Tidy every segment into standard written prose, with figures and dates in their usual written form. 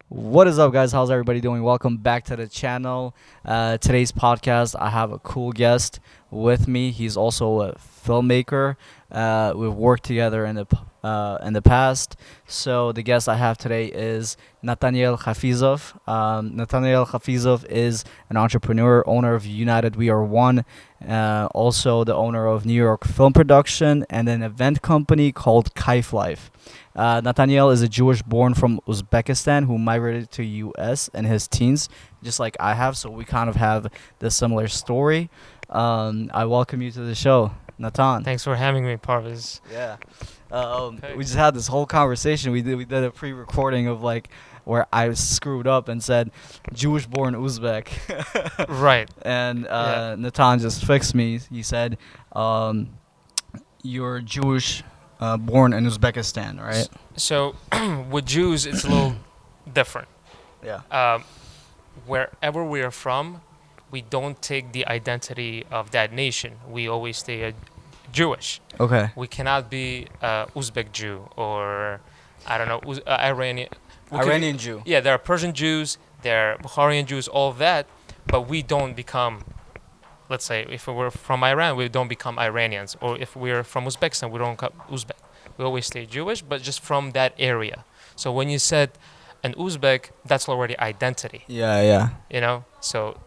What is up, guys? How's everybody doing? Welcome back to the channel. Today's podcast, I have a cool guest with me. He's also a filmmaker. We've worked together in the past. So the guest I have today is Nataniel Khafizov. Nataniel Khafizov is an entrepreneur, owner of United We Are One, also the owner of New York Film Production and an event company called Kaif Life. Nathaniel is a Jewish born from Uzbekistan who migrated to U.S. in his teens, just like I have. So we kind of have the similar story. I welcome you to the show, Nathan. Thanks for having me, Parviz. Yeah. Okay. We just had this whole conversation. We did a pre-recording of like where I screwed up and said Jewish born Uzbek. Right. And Yeah. Nathan just fixed me. He said, "You're Jewish." Born in Uzbekistan, right? So with Jews, it's a little different. Yeah. Wherever we are from, we don't take the identity of that nation. We always stay Jewish. Okay. We cannot be Uzbek Jew or, I don't know, Iranian. Iranian Jew. Yeah, there are Persian Jews, there are Bukharian Jews, all of that, but we don't become, let's say, if we're from Iran, we don't become Iranians. Or if we're from Uzbekistan, we don't become Uzbek. We always stay Jewish, but just from that area. So when you said an Uzbek, that's already identity, Yeah. you know? So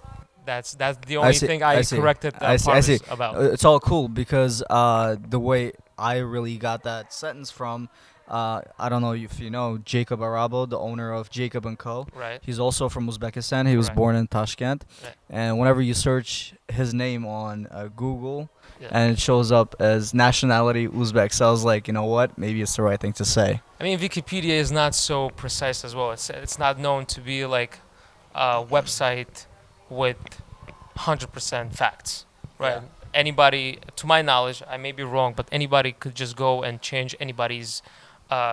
that's the only thing I see. corrected I see. about. It's all cool because the way I really got that sentence from, I don't know if you know Jacob Arabo, the owner of Jacob and Co. Right. He's also from Uzbekistan. He was Right. born in Tashkent, Right. and whenever you search his name on Google, Yeah. and it shows up as nationality Uzbek, so I was like, you know what? Maybe it's the right thing to say. I mean, Wikipedia is not so precise as well. It's not known to be like a website with 100% facts, right? Yeah. Anybody, to my knowledge, I may be wrong, but anybody could just go and change anybody's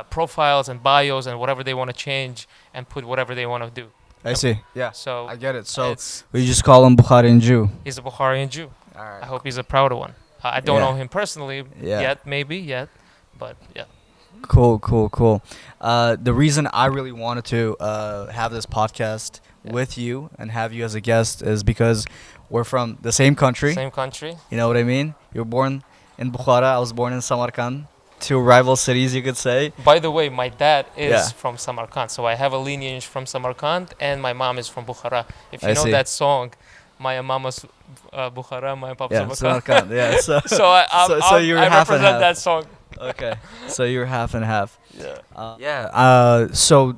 profiles and bios and whatever they want to change and put whatever they want to do. I see. Yeah, So I get it. So it's, we just call him Bukharian Jew. he's a Bukharian Jew. All right. I hope he's a proud one. I don't Yeah. know him personally Yeah. yet, but yeah. Cool. The reason I really wanted to have this podcast Yeah. with you and have you as a guest is because we're from the same country. Same country. You know what I mean? You were born in Bukhara. I was born in Samarkand. Two rival cities, you could say. By the way, my dad is Yeah. from Samarkand, so I have a lineage from Samarkand, and my mom is from Bukhara. If you I know see. that song, my mama's Bukhara, my papa's Yeah, Bukhara. Samarkand. Yeah. So, So you're I half and represent half. that song. Okay. So you're half and half. Yeah. So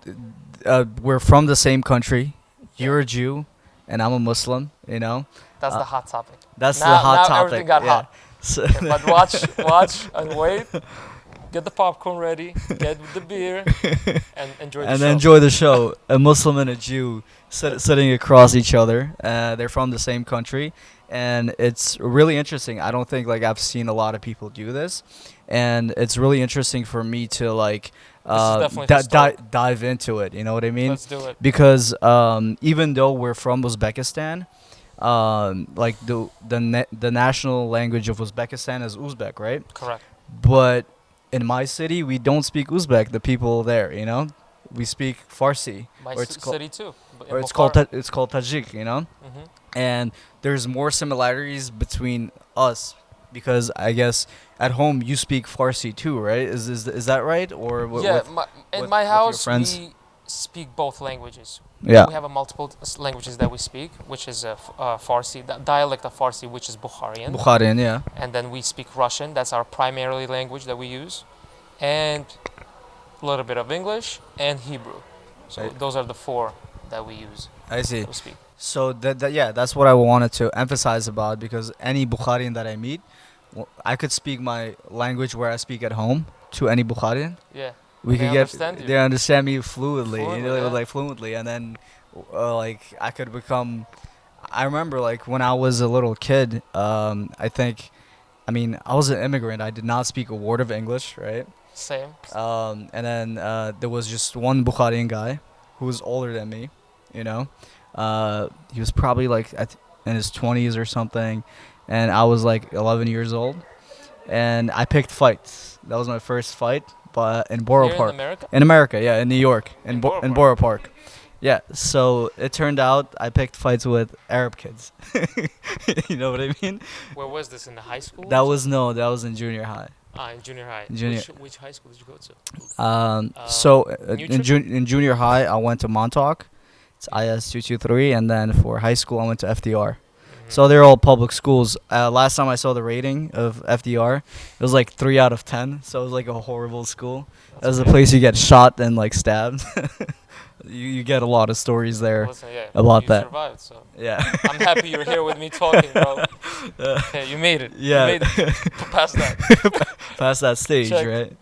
we're from the same country. You're a Jew, and I'm a Muslim. You know. That's Uh, the hot topic. That's now, the hot now topic. everything got yeah. hot. So But watch and wait. Get the popcorn ready. Get the beer and enjoy the and show. enjoy the show. A Muslim and a Jew sitting across each other. They're from the same country, and it's really interesting. I don't think like I've seen a lot of people do this, and it's really interesting for me to like definitely historic. dive into it. You know what I mean? Let's do it. Because even though we're from Uzbekistan, like the national language of Uzbekistan is Uzbek, right? Correct. But in my city, we don't speak Uzbek. The people there, you know, we speak Farsi, My or it's called, city too. or it's called Tajik, you know. Hmm. And there's more similarities between us because I guess at home you speak Farsi too, right? Is that right? Or Yeah, in with my your house friends? we speak both languages. Yeah. We have a multiple languages that we speak, which is Farsi, the dialect of Farsi, which is Bukharian, Bukharian, yeah. and then we speak Russian. That's our primarily language that we use, and a little bit of English and Hebrew. So Right. those are the four that we use. I see. We speak. So that's what I wanted to emphasize about because any Bukharian that I meet, I could speak my language where I speak at home to any Bukharian. Yeah. We They could get understand you. they understand me fluidly, you know, Fluently, yeah. like fluently, and then like I could become. I remember like when I was a little kid. I think, I mean, I was an immigrant. I did not speak a word of English, right? Same. And then there was just one Bukharian guy who was older than me, you know. He was probably like in his 20s or something, and I was like 11 years old, and I picked fights. That was my first fight but in Borough Here in Park. America? In America, yeah, in New York, In Borough in Park. Borough Park. Yeah, so it turned out I picked fights with Arab kids. You know what I mean? Where was this, in the high school? or That was something? no, that was in junior high. In junior high. Junior. Which high school did you go to? So Nutri? in junior high, I went to Montauk. It's IS 223, and then for high school, I went to FDR. So they're all public schools. Last time I saw the rating of FDR, it was like 3 out of 10. So it was like a horrible school. It was a place you get shot and like stabbed. You get a lot of stories there Listen, yeah, about you that. survived, so Yeah. I'm happy you're here with me talking, bro. Okay, you made it. Yeah. You made it past that. Past that stage, Check. right?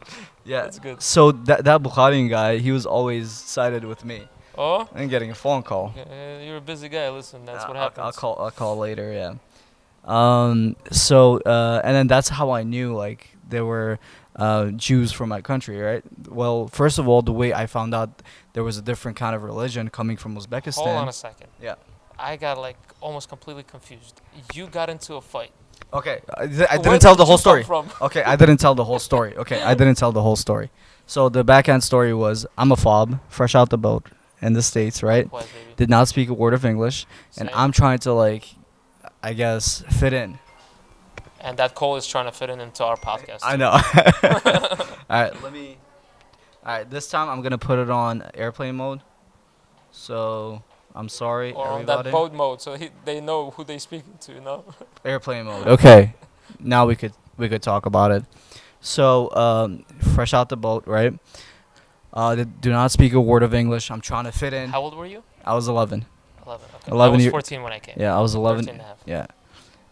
Yeah. That's good. So that Bukharian guy, he was always sided with me. Oh, And getting a phone call. you're a busy guy. Listen, that's what I'll happens. call later. Yeah. And then that's how I knew like there were Jews from my country, right? Well, first of all, the way I found out there was a different kind of religion coming from Uzbekistan. Hold on a second. Yeah. I got like almost completely confused. You got into a fight. Okay, I Where didn't tell did the whole you come story. from? Okay, I didn't tell the whole story. Okay, I didn't tell the whole story. So the backhand story was I'm a fob, fresh out the boat in the States, right? Likewise, baby. Did not speak a word of English, and Same. I'm trying to like, I guess, fit in. And that Cole is trying to fit in into our podcast. I know. All right, let me. All right, this time I'm gonna put it on airplane mode. So I'm sorry, Or on everybody. that boat mode, so they know who they speaking to, you know? Airplane mode. Okay, now we could talk about it. So fresh out the boat, right? Do not speak a word of English. I'm trying to fit in. How old were you? I was 11. 11. Okay. 11 I was year- 14 when I came. Yeah, I was 11. 13 and a half. Yeah,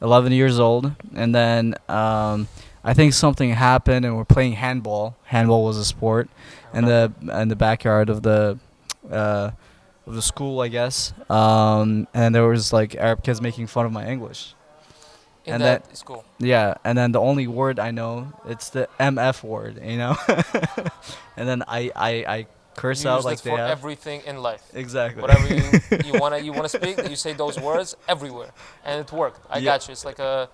11 years old, and then I think something happened, and we're playing handball. Handball was a sport I in remember. the backyard of the school, I guess. And there was like Arab kids making fun of my English. In and that school. Yeah, and then the only word I know, it's the MF word, you know. And then I curse You out used like it they for have. everything in life. Exactly. Whatever you wanna speak, you say those words everywhere, and it worked. I Yeah. got you. It's like a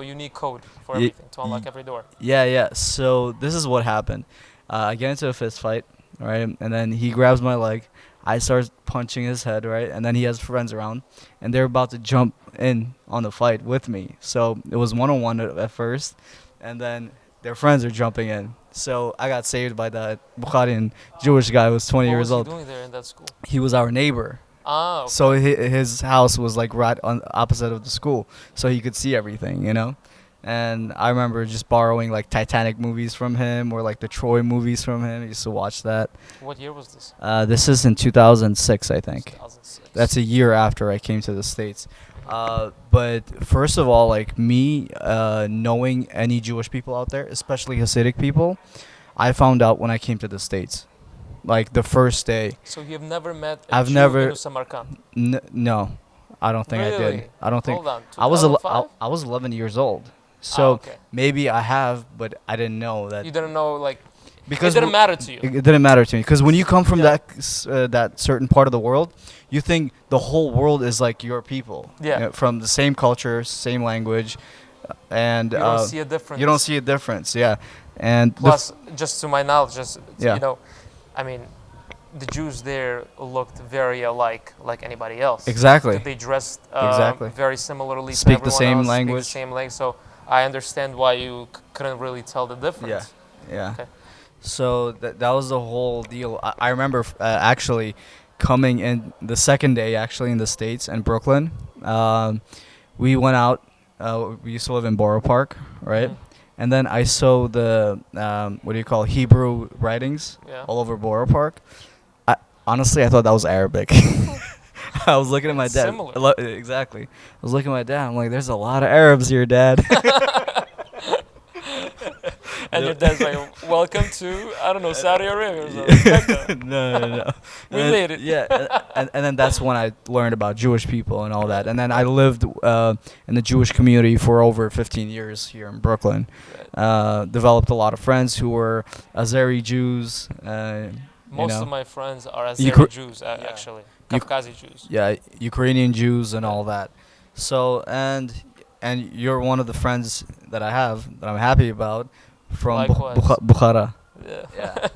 unique code for Ye- everything to unlock every door. Yeah. So this is what happened. I get into a fist fight, right? And then he grabs my leg. I start punching his head, right? And then he has friends around, and they're about to jump in on the fight with me. So it was 1-on-1 at first, and then their friends are jumping in. So I got saved by that Bukharian Jewish guy who was 20 What years was he old. doing there in that school? He was our neighbor. Ah, okay. So his house was like right on opposite of the school, so he could see everything, you know. And I remember just borrowing like Titanic movies from him or like the Troy movies from him. I used to watch that. What year was this? This is in 2006, I think. 2006. That's a year after I came to the States. But first of all, like me knowing any Jewish people out there, especially Hasidic people, I found out when I came to the States. Like the first day. So you've never met a I've Jew never- in Samarkand? No, I don't think I Really? did. I don't think. Hold on. I was 2005? I was 11 years old. So okay. maybe I have, but I didn't know that You didn't know, like, because it didn't matter to you. It didn't matter to me because when you come from Yeah. that certain part of the world, you think the whole world is like your people. Yeah. You know, from the same culture, same language, and You don't see a difference. you don't see a difference. Yeah, and Plus, just to my knowledge, Yeah. I mean, the Jews there looked very alike, like anybody else. exactly. They dressed Exactly. very similarly. Speak to the everyone same else, language. Speak the same language. So I understand why you couldn't really tell the difference. Yeah. Okay. So that was the whole deal. I remember actually coming in the second day, actually in the States in Brooklyn. We went out. We used to live in Borough Park, right? Mhm. And then I saw the what do you call Hebrew writings Yeah. all over Borough Park. Honestly, I thought that was Arabic. I was looking at my dad. Similar. Exactly. I was looking at my dad. I'm like, there's a lot of Arabs here, Dad. And your dad's like, "Welcome to Saudi Arabia or something." Mecca. No. We And- made it. Yeah, and then that's when I learned about Jewish people and all that. And then I lived in the Jewish community for over 15 years here in Brooklyn. Developed a lot of friends who were Azeri Jews. Most of my friends are Ukra- Azeri Jews, Yeah. actually. Uk- Kafkazi Jews. Yeah, Ukrainian Jews and all that. So and you're one of the friends that I have that I'm happy about from Likewise. Bukhara. Yeah.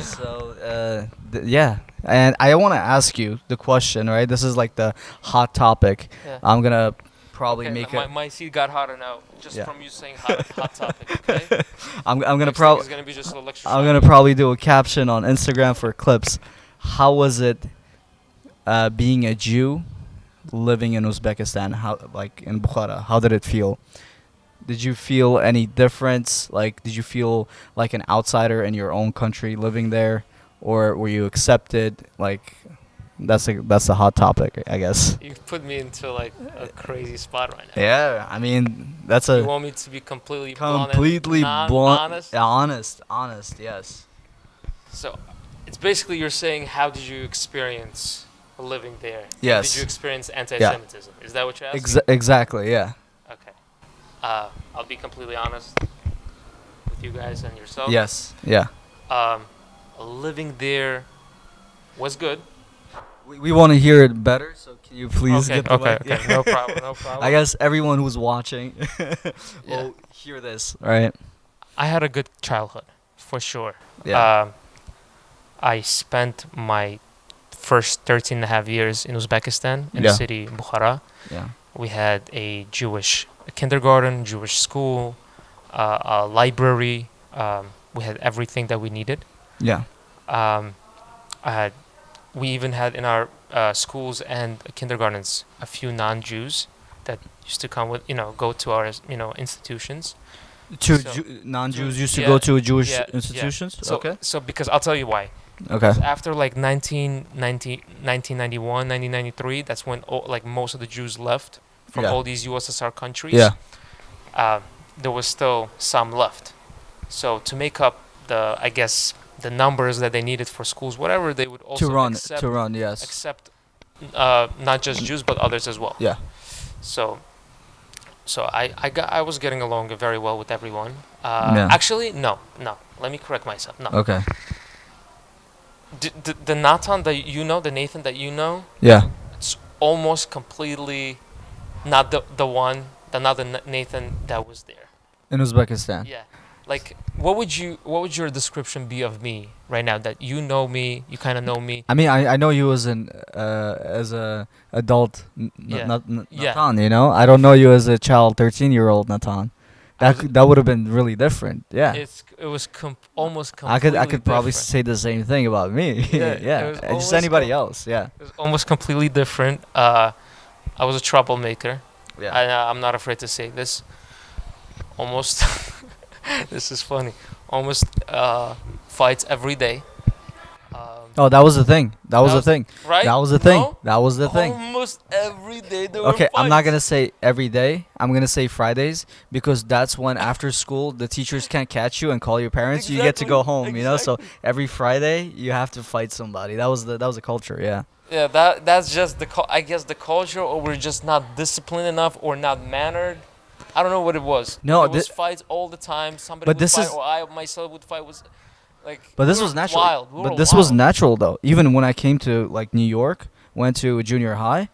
So, yeah. And I want to ask you the question, right? This is like the hot topic. Yeah. I'm going to probably Okay, make my seat got hotter now just Yeah. from you saying hot topic. Okay. I'm going to Next thing probably is gonna be just a lecture. I'm going to probably do a caption on Instagram for clips. How was it being a Jew living in Uzbekistan? How, like in Bukhara? How did it feel? Did you feel any difference? Like, did you feel like an outsider in your own country living there, or were you accepted? Like, that's a hot topic, I guess. You put me into like a crazy spot right now. Yeah, I mean that's You a want me to be completely completely blunt and blunt, honest? honest. Yes. So, it's basically you're saying how did you experience living there? Yes. Did you experience anti-Semitism? Is that what you're asking? Exactly. Yeah. Okay. I'll be completely honest with you guys and yourself. Yes. Yeah. Living there was good. We want to hear it better, so can you please get the mic? Okay. No problem. No problem. I guess everyone who's watching Yeah. will hear this, right? I had a good childhood, for sure. Yeah. I spent my first 13 and a half years in Uzbekistan, in Yeah. the city Bukhara. Yeah. We had a Jewish kindergarten, Jewish school, a library. We had everything that we needed. Yeah. We even had in our schools and kindergartens a few non-Jews that used to come with, go to our, institutions. To So- non-Jews used to yeah, go to Jewish yeah, institutions? So, Okay. so because I'll tell you why. Okay. After like 1991, 1993, that's when like most of the Jews left from Yeah. all these USSR countries. Yeah. There was still some left. So to make up I guess, the numbers that they needed for schools, whatever, they would also To run, yes. accept not just Jews but others as well. Yeah. So I was getting along very well with everyone. Yeah. Actually, no. Let me correct myself. No. Okay. The Nathan that you know, the Nathan that you know, Yeah. it's almost completely not the one, another Nathan that was there. In Uzbekistan. Yeah. Like, what would your description be of me right now that you know me, you kind of know me? I mean, I know you as a adult Yeah. Yeah. Natan, you know? I don't know you as a child 13-year-old Natan. That would have been really different. Yeah. It was almost I completely could probably different. say the same thing about me. Yeah, Yeah. it was Just almost anybody else. Yeah. It was almost completely different. I was a troublemaker. Yeah. I'm not afraid to say this. Almost, this is funny. Almost fights every day. Oh, that was the thing. That was the thing. Right? That was the thing. No? That was the thing. Almost every day there were Okay, I'm not fights. gonna say every day. I'm gonna say Fridays because that's when after school the teachers can't catch you and call your parents. You get to go home, you know. So Exactly. every Friday you have to fight somebody. That was the culture. Yeah. Yeah, that's just I guess the culture, or we're just not disciplined enough or not mannered. I don't know what it was. No, there was fights all the time. Somebody but would this fight, is- or I myself would fight. Was like. But this we was were natural. Wild. We were But this was wild. natural though. Even when I came to like New York, went to junior high,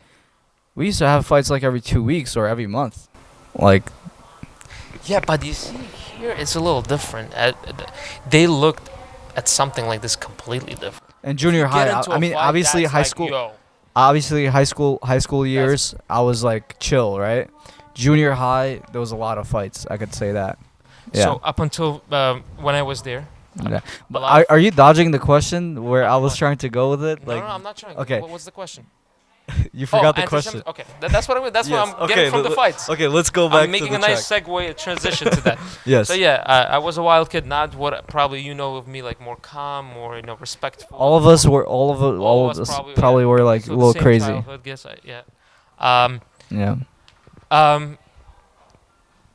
we used to have fights like every 2 weeks or every month. Like Yeah, but you see here it's a little different. They looked at something like this completely different. in junior Get high, into a I mean fight, obviously that's high like, school. yo, Obviously high school years I was like chill, right? Junior high there was a lot of fights, I could say that. Yeah. So up until when I was there. Yeah. But lot of- are you dodging the question where I was What? trying to go with it? No, Like I'm not trying. okay. What's the question? you forgot the anti-Semitism. question. Okay, that's what I mean. That's Yes, what I'm getting from the fights. Okay, let's go back I'm making to a the nice track. segue, a transition to that. Yes. So yeah, I was a wild kid. Not what probably you know of me, like more calm, more respectful. All of us were all of us probably were like So a the little same crazy. childhood, guess yeah. Yeah.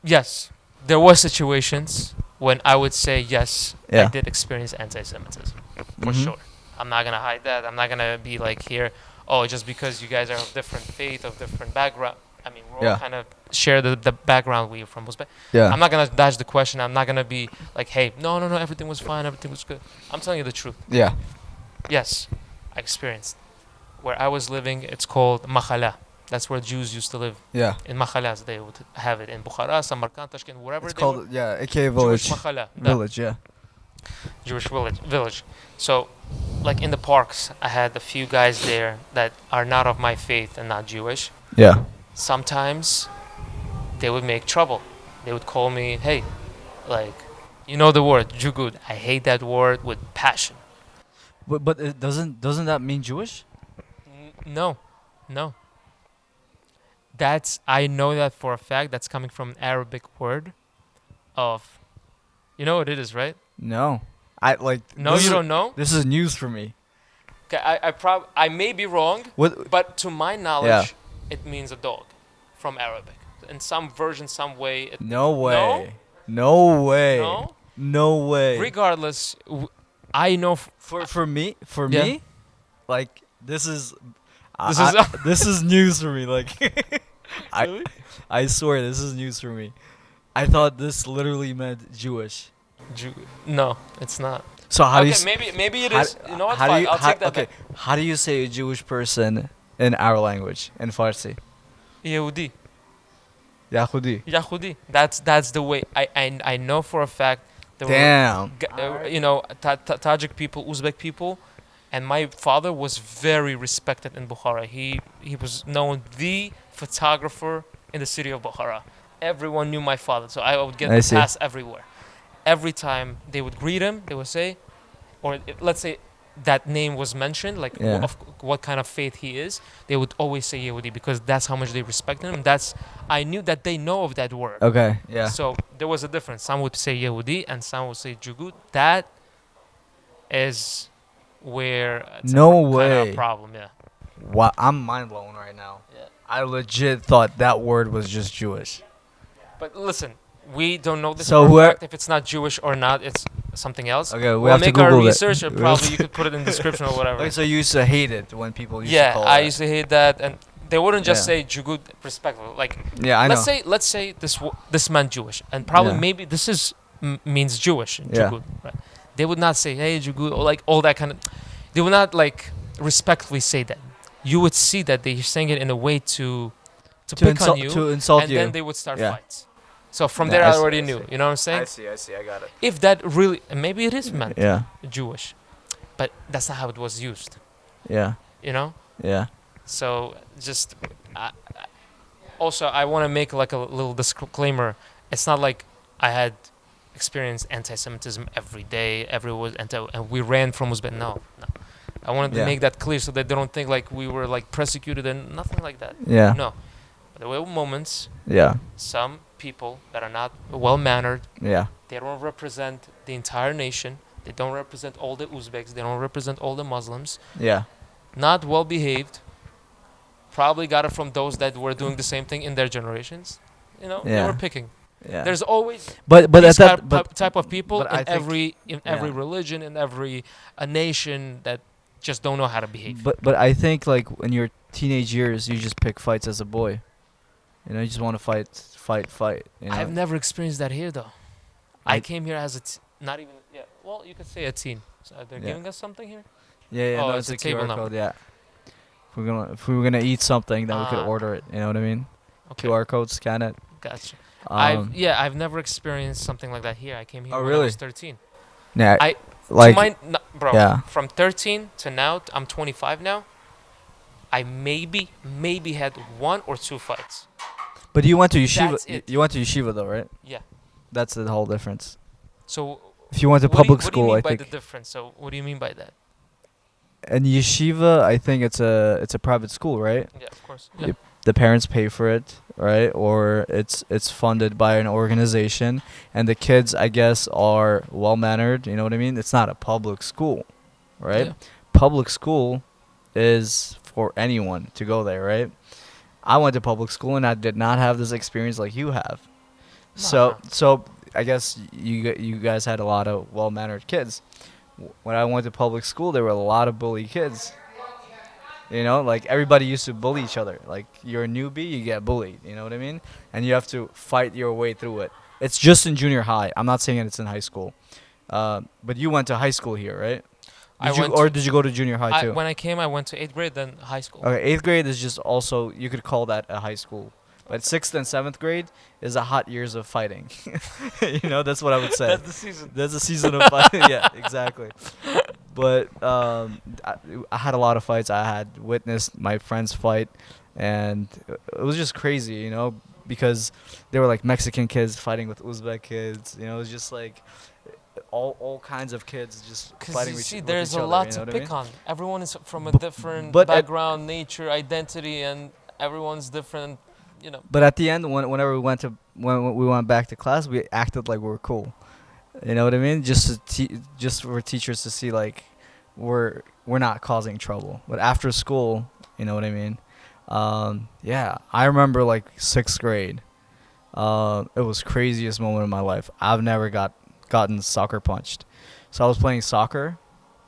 Yes, there were situations when I would say yes, Yeah. I did experience anti-Semitism for Mhm. sure. I'm not gonna hide that. I'm not gonna be like here. Oh, just because you guys are of different faith, of different background. I mean, we're Yeah. all kind of share the background we're from. Yeah. I'm not gonna dodge the question. I'm not gonna be like, hey, no, everything was fine, everything was good. I'm telling you the truth. Yeah. Yes, I experienced. Where I was living, it's called Makhala. That's where Jews used to live. Yeah. In Makhalas, they would have it in Bukhara, Samarkand, Tashkent, wherever It's they were. called AKA Jewish village. Makhala. Village, yeah. Jewish village. So, like in the parks, I had a few guys there that are not of my faith and not Jewish. Yeah. Sometimes they would make trouble. They would call me, hey, like, you know the word, jugud. I hate that word with passion. But it doesn't that mean Jewish? No, no. I know that for a fact. That's coming from an Arabic word of, you know what it is, right? No. I like No, this you is, don't know? this is news for me. Okay, I may be wrong, What? but to my Yeah. knowledge, it means a dog from Arabic. In some version, some way. No No? way. No way. No? No way. Regardless, I know. For Yeah. me, like this is This is this is news for me. Like I Really? I swear this is news for me. I thought this literally meant Jewish. No, it's not. So how do you Okay, maybe it how, is. You know what? how do Fine, you I'll how, take that okay, back. how do you say a Jewish person in our language in Farsi? Yehudi. Yahudi. Yahudi. That's the way. I know for a fact there Damn. you know, Tajik people, Uzbek people, and my father was very respected in Bukhara. He was known the photographer in the city of Bukhara. Everyone knew my father, so I would get I the see. pass everywhere. Every time they would greet him, they would say, let's say that name was mentioned, like Yeah. what kind of faith he is, they would always say Yehudi because that's how much they respect him. And that's I knew that they know of that word. Okay. Yeah. So there was a difference. Some would say Yehudi and some would say Jugud. That is where it's No kind of way. a problem. Yeah. Wow, I'm mind blown right now. Yeah. I legit thought that word was just Jewish. But listen, we don't know this So for a where- fact. If it's not Jewish or not, it's something else. Okay, we we'll have to make our Google it. research and probably you could put it in the description or whatever. Okay, so you used to hate it when people used to Yeah, call I it. used to hate that, and they wouldn't just Yeah. say Jugud respectful. Like Yeah, I know. let's say this meant Jewish, and probably Yeah. maybe this is means Jewish. Yeah. Jugud, right? They would not say hey Jugud or like all that kind of. They would not like respectfully say that. You would see that they're saying it in a way to pick on you, to insult and you. then they would start Yeah. fights. So from Yeah, there, I I see, already I knew. see. You know what I'm saying? see, I got it. If that really, and maybe it is meant Yeah, Jewish, but that's not how it was used. yeah, You know. yeah. So just also, I want to make like a little disclaimer. It's not like I had experienced anti-Semitism every day. Everyone was and we ran from Uzbek. No. I wanted to Yeah. make that clear so that they don't think like we were like persecuted and nothing like that. Yeah, No, but there were moments. yeah, Some people that are not well mannered. yeah, They don't represent the entire nation. They don't represent all the Uzbeks. They don't represent all the Muslims. yeah. Not well behaved. Probably got it from those that were doing the same thing in their generations. You know, they Yeah. were picking. Yeah. There's always but these at that type of people but I in think- every yeah. religion, in every a nation that just don't know how to behave. but I think like in your teenage years you just pick fights as a boy. You know, you just want to fight. You know? I've never experienced that here though. I I- came here as not even well, you could say a teen. So they're Yeah. giving us something here. Yeah, Oh, no, it's it's a a table QR number. code. Yeah. If we were gonna eat something, then we could Ah. order it. You know what I mean? Okay, QR code, scan it. gotcha. Um, I've never experienced something like that here. I came here Oh, when I really? was 13. yeah, I- like Bro, yeah. from 13 to now, I'm 25 now. I maybe had one or two fights. But you went to yeshiva. That's it. You went to yeshiva though, right? Yeah. That's the whole difference. So If you went to what do you- public what do you school, mean I by think. the difference? So what do you mean by that? And yeshiva, I think it's a private school, right? Yeah, of course. Yep. The parents pay for it, right? Or it's funded by an organization, and the kids, I guess, are well mannered. You know what I mean? It's not a public school, right? Yeah. Public school is for anyone to go there, right? I went to public school and I did not have this experience like you have. So I guess you guys had a lot of well mannered kids. When I went to public school, there were a lot of bully kids. You know, like everybody used to bully each other. Like you're a newbie, you get bullied. You know what I mean? And you have to fight your way through it. It's just in junior high. I'm not saying it's in high school. But you went to high school here, right? Did you go to junior high too? When I came, I went to 8th grade, then high school. Okay, 8th grade is just also, you could call that a high school. But 6th and 7th grade is a hot years of fighting. That's what I would say. That's the season. That's a season of fighting. Yeah, exactly. But I had a lot of fights. I had witnessed my friends fight, and it was just crazy, because they were like Mexican kids fighting with Uzbek kids. It was just like all kinds of kids just fighting with each other. There's a lot to pick on. Everyone is from a different but background, nature, identity, and everyone's different. But at the end, whenever when we went back to class, we acted like we were cool. You know what I mean? Just for teachers to see like we're not causing trouble. But after school, you know what I mean? Yeah, I remember like 6th grade. It was craziest moment of my life. I've never gotten soccer punched. So I was playing soccer,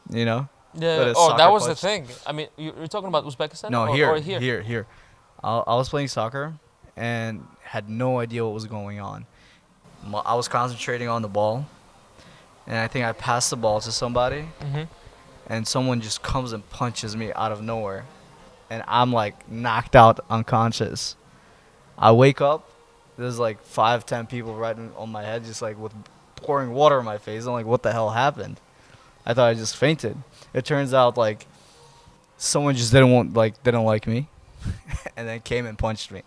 Yeah. But Oh, that was punch. the thing. I mean, you're talking about Uzbekistan? No, or here. Here. I was playing soccer and had no idea what was going on. I was concentrating on the ball, and I think I passed the ball to somebody, Mm-hmm. and someone just comes and punches me out of nowhere, and I'm like knocked out unconscious. I wake up, there's like 5-10 people right on my head, just like with pouring water in my face. I'm like, what the hell happened? I thought I just fainted. It turns out like someone just didn't like me, and then came and punched me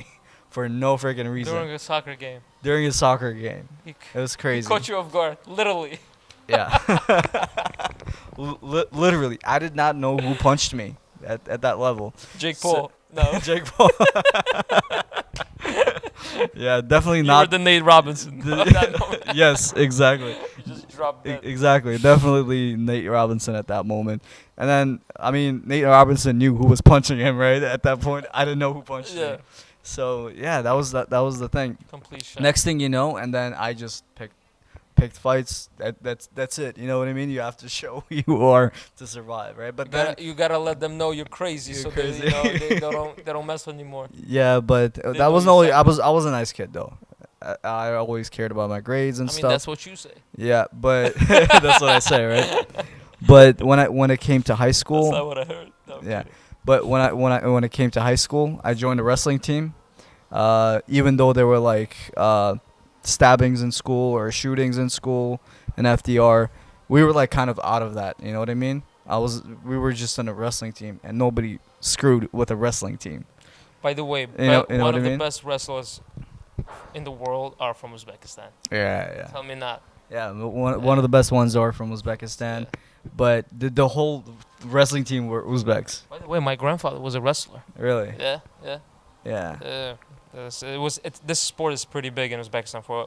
for no freaking reason During a soccer game. during a soccer game. It was He crazy. caught you off guard, literally. Yeah. Literally, I did not know who punched me at that level. Jake So- Paul. No. Jake Paul. Yeah, definitely You were not. the Nate Robinson. of that moment. Yes, exactly. You just dropped that. Exactly. Definitely Nate Robinson at that moment. And then, I mean, Nate Robinson knew who was punching him, right? At that point, I didn't know who punched Yeah. me. So, yeah, that was the thing. Complete shot. Next thing you know, and then I just picked fights. That's it. You know what I mean? You have to show who you are to survive, right? But then You gotta let them know you're crazy, You're so crazy. they don't mess anymore. yeah, but They that know wasn't you only. suck. I was a nice kid though. I always cared about my grades and I mean, stuff. that's what you say. Yeah, but that's what I say, right? But when it came to high school, That's not what I heard. No, I'm yeah. kidding. But when it came to high school, I joined a wrestling team. Even though there were like stabbings in school or shootings in school and FDR, we were like kind of out of that. You know what I mean? We were just on a wrestling team, and nobody screwed with a wrestling team. By the way, You know one what of I the mean? best wrestlers in the world are from Uzbekistan. Yeah. Tell me not. Yeah, one of the best ones are from Uzbekistan, Yeah. but the whole wrestling team were Uzbeks. By the way, my grandfather was a wrestler. Really? Yeah. Yeah. This sport is pretty big in Uzbekistan for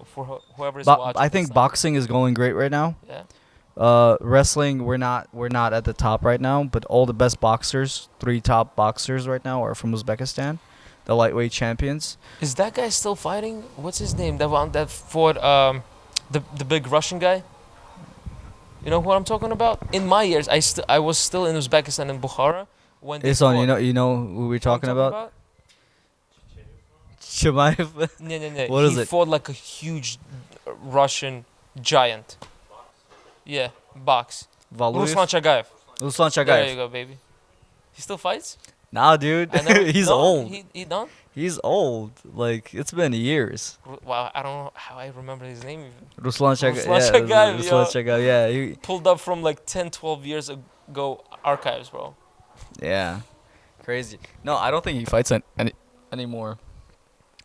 whoever is But watching. I think this now. boxing is going great right now. Yeah. Wrestling, we're not at the top right now, but all the best boxers, 3 top boxers right now are from Uzbekistan, the lightweight champions. Is that guy still fighting? What's his name? That fought the big Russian guy. You know what I'm talking about? In my years, I was still in Uzbekistan and Bukhara when they Isan, fought. you know who we're talking about? Chimaev. No. What is He it? fought like a huge Russian giant. Yeah, box. Valuev. Ruslan Chagayev. Ruslan There you Chagayev. go, baby. He still fights? Nah, dude. I never- He's no, old. He done? He's old. Like, it's been years. Wow, I don't know how I remember his name even. Ruslan Chagayev. Ruslan Yeah, Chagayev, Ruslan yo. Chagayev. Yeah, Pulled up from like 10, 12 years ago archives, bro. yeah. Crazy. No, I don't think he fights anymore.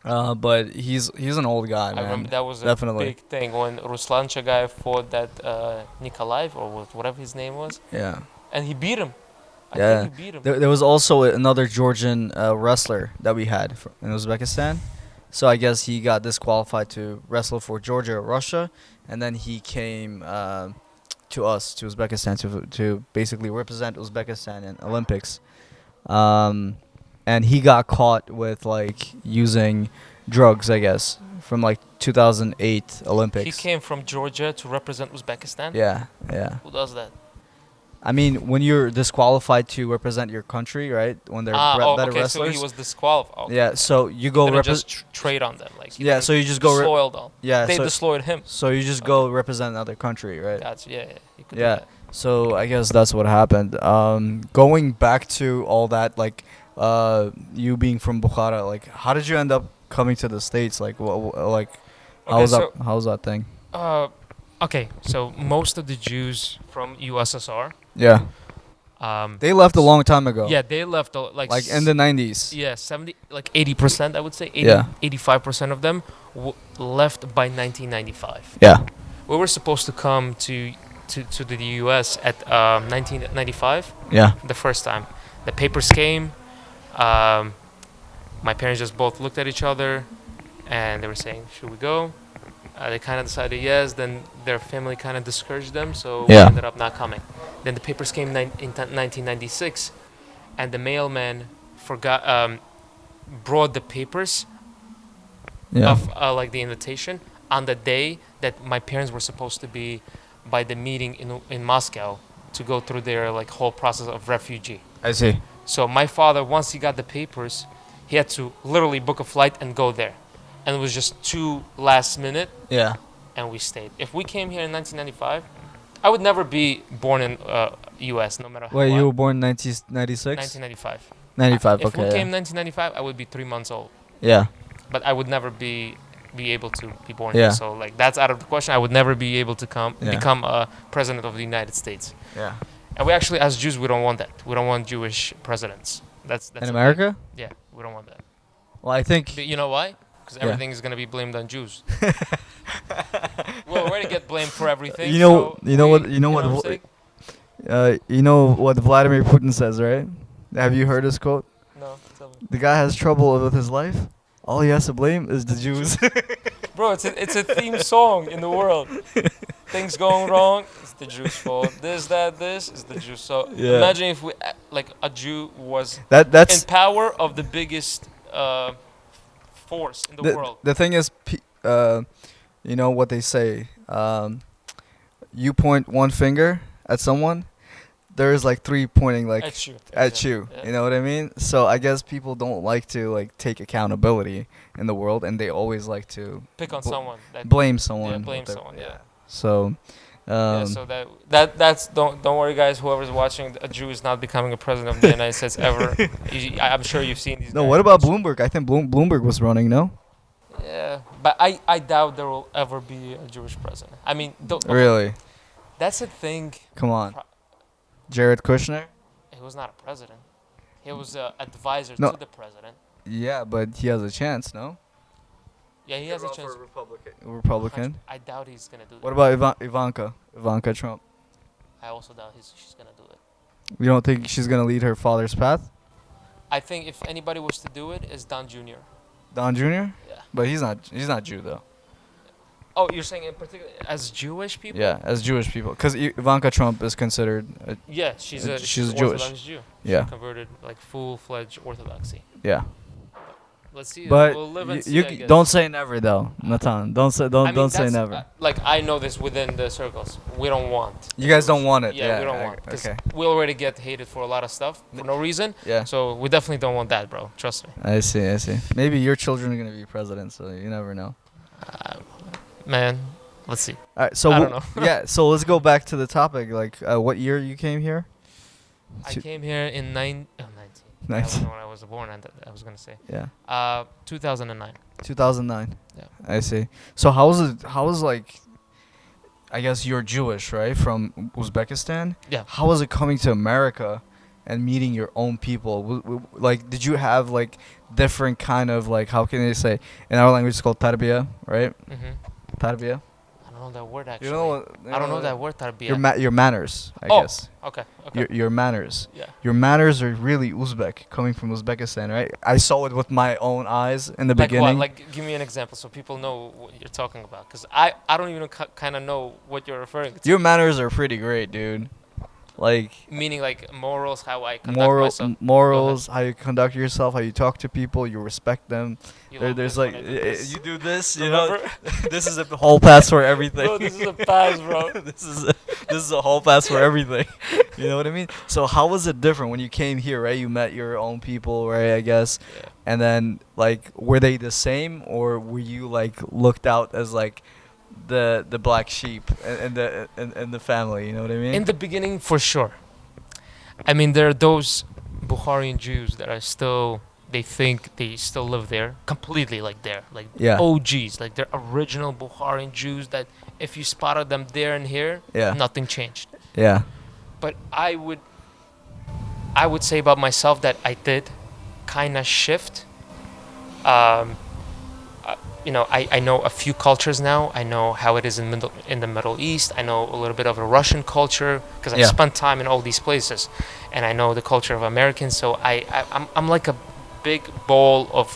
But he's an old guy, I man. remember that was a Definitely. big thing when Ruslan Chagayev fought that Nikolaev or whatever his name was, Yeah. and he beat him. I Yeah. think he beat him. There was also another Georgian wrestler that we had in Uzbekistan. So I guess he got disqualified to wrestle for Georgia or Russia, and then he came to us, to Uzbekistan, to basically represent Uzbekistan in Olympics. And he got caught with like using drugs, I guess, from like 2008 Olympics. He came from Georgia to represent Uzbekistan. Yeah. Who does that? I mean, when you're disqualified to represent your country, right? When they're better okay, wrestlers. so he was disqualified. Okay. Yeah, so you go Didn't represent. just trade on them, like he Yeah, didn't so you just go. desloyal them. Yeah, They so, desloyed him. so you just go represent another country, right? Gotcha. Yeah. You could Yeah. Do that. So I guess that's what happened. Going back to all that, like, you being from Bukhara, like, how did you end up coming to the States? Like, like, Okay, how's that thing? okay, so most of the Jews from USSR, Yeah, they left a long time ago. yeah, they left Like in the 90s. yeah, 70, like 80%, I would say, 80, Yeah. 85% of them left by 1995. Yeah. We were supposed to come to the US at 1995, Yeah. the first time. The papers came. Um, my parents just both looked at each other, and they were saying, "Should we go?" They kind of decided yes. Then their family kind of discouraged them, so we Yeah. ended up not coming. Then the papers came in 1996, and the mailman brought the papers Yeah. of like the invitation on the day that my parents were supposed to be by the meeting in Moscow to go through their like whole process of refugee. I see. So my father, once he got the papers, he had to literally book a flight and go there, and it was just too last minute, Yeah. and we stayed. If we came here in 1995, I would never be born in U.S. no matter how. Wait, I- you were born in 1996? 1995. 95. If Okay. we Yeah. came 1995, I would be 3 months old, Yeah. but I would never be able to be born Yeah. here. So like that's out of the question. I would never be able to Yeah. become a president of the United States. Yeah. And we actually, as Jews, we don't want that. We don't want Jewish presidents. That's In a thing. America? Yeah, we don't want that. Well, I think. But you know why? Because Yeah. everything is gonna be blamed on Jews. We'll already get blamed for everything. You know- so you know we- what- you know what I'm wh- saying? You know what Vladimir Putin says, right? Have you heard his quote? No, tell me. The guy has trouble with his life. All he has to blame is the Jews. Bro, it's a theme song in the world. Things going wrong, it's the Jews' fault. This is the Jews. So Yeah. imagine if we like a Jew was That's in power of the biggest force in the world. The thing is, you know what they say. You point one finger at someone, there's like three pointing like At you. at you. Yeah. You know what I mean? So I guess people don't like to like take accountability in the world, and they always like to Pick on bl- someone. That blame someone. Yeah, blame with their- someone. Yeah. So, Yeah, so that's don't worry, guys. Whoever's watching, a Jew is not becoming a president of the United States ever. I'm sure you've seen these. no. guys. What about Bloomberg? I think Bloomberg was running. No, Yeah, but I doubt there will ever be a Jewish president. I mean, really? that's a thing. Come on, Pro- Jared Kushner. He was not a president. He was an advisor No. to the president. Yeah, but he has a chance. No. Yeah, he has a chance. Republican. I doubt he's gonna do that. What about Ivanka Trump? I also doubt she's gonna do it. You don't think she's gonna lead her father's path? I think if anybody was to do it, it's Don Jr. Don Jr. Yeah. But he's not Jew though. Oh, you're saying in particular as Jewish people? Yeah, as Jewish people, because Ivanka Trump is considered. Yeah, she's She's Orthodox Jewish. Jew. Yeah. She converted like full-fledged Orthodoxy. Yeah. Let's see. But we'll live and see, you I guess. don't say never though, Natan. Don't say I mean, don't say that's, never. Like I know this within the circles. We don't want. You guys don't want it. Yeah, we don't want. Because Okay. we already get hated for a lot of stuff for no reason. Yeah. So we definitely don't want that, bro. Trust me. I see. Maybe your children are gonna be president, so you never know. Man, let's see. All right. So I don't know. yeah. So let's go back to the topic. Like, what year you came here? I came here in 19. I 19. don't know when I was born. I was gonna say. Yeah. 2009. 2009. Yeah. I see. So how was it? How was like? I guess you're Jewish, right? From Uzbekistan. Yeah. How was it coming to America, and meeting your own people? Like, did you have like different kind of like? How can they say? In our language, it's called tarbiyah, right? Mhm. Tarbiyah. I don't know that word actually. You know what? I don't know that word. Tarbiyah. Your manners, I Oh, guess. Okay. Okay. Your manners. Yeah. Your manners are really Uzbek, coming from Uzbekistan, right? I saw it with my own eyes in the Like beginning. what? Like, give me an example so people know what you're talking about. Because I don't even kind of know what you're referring to. Your manners are pretty great, dude. Like Meaning like morals, how I conduct myself. morals, how you conduct yourself, how you talk to people, you respect them. You love There's this like when I do this. you do this, you know. Remember? This is a whole pass for everything. Bro, this is a pass, bro. this is a whole pass for everything. You know what I mean? So how was it different when you came here, right? You met your own people, right? I guess. Yeah. And then like were they the same, or were you like looked out as like the black sheep in the family, you know what I mean? In the beginning, for sure. I mean, there are those Bukharian Jews that are still they think they still live there completely, like there, like Yeah. OGs, like they're original Bukharian Jews that if you spotted them there and here, Yeah. nothing changed. Yeah. But I would say about myself that I did kind of shift. Um, I know a few cultures now. I know how it is in the Middle East. I know a little bit of the Russian culture because I Yeah. spent time in all these places, and I know the culture of Americans. So I'm like a big bowl of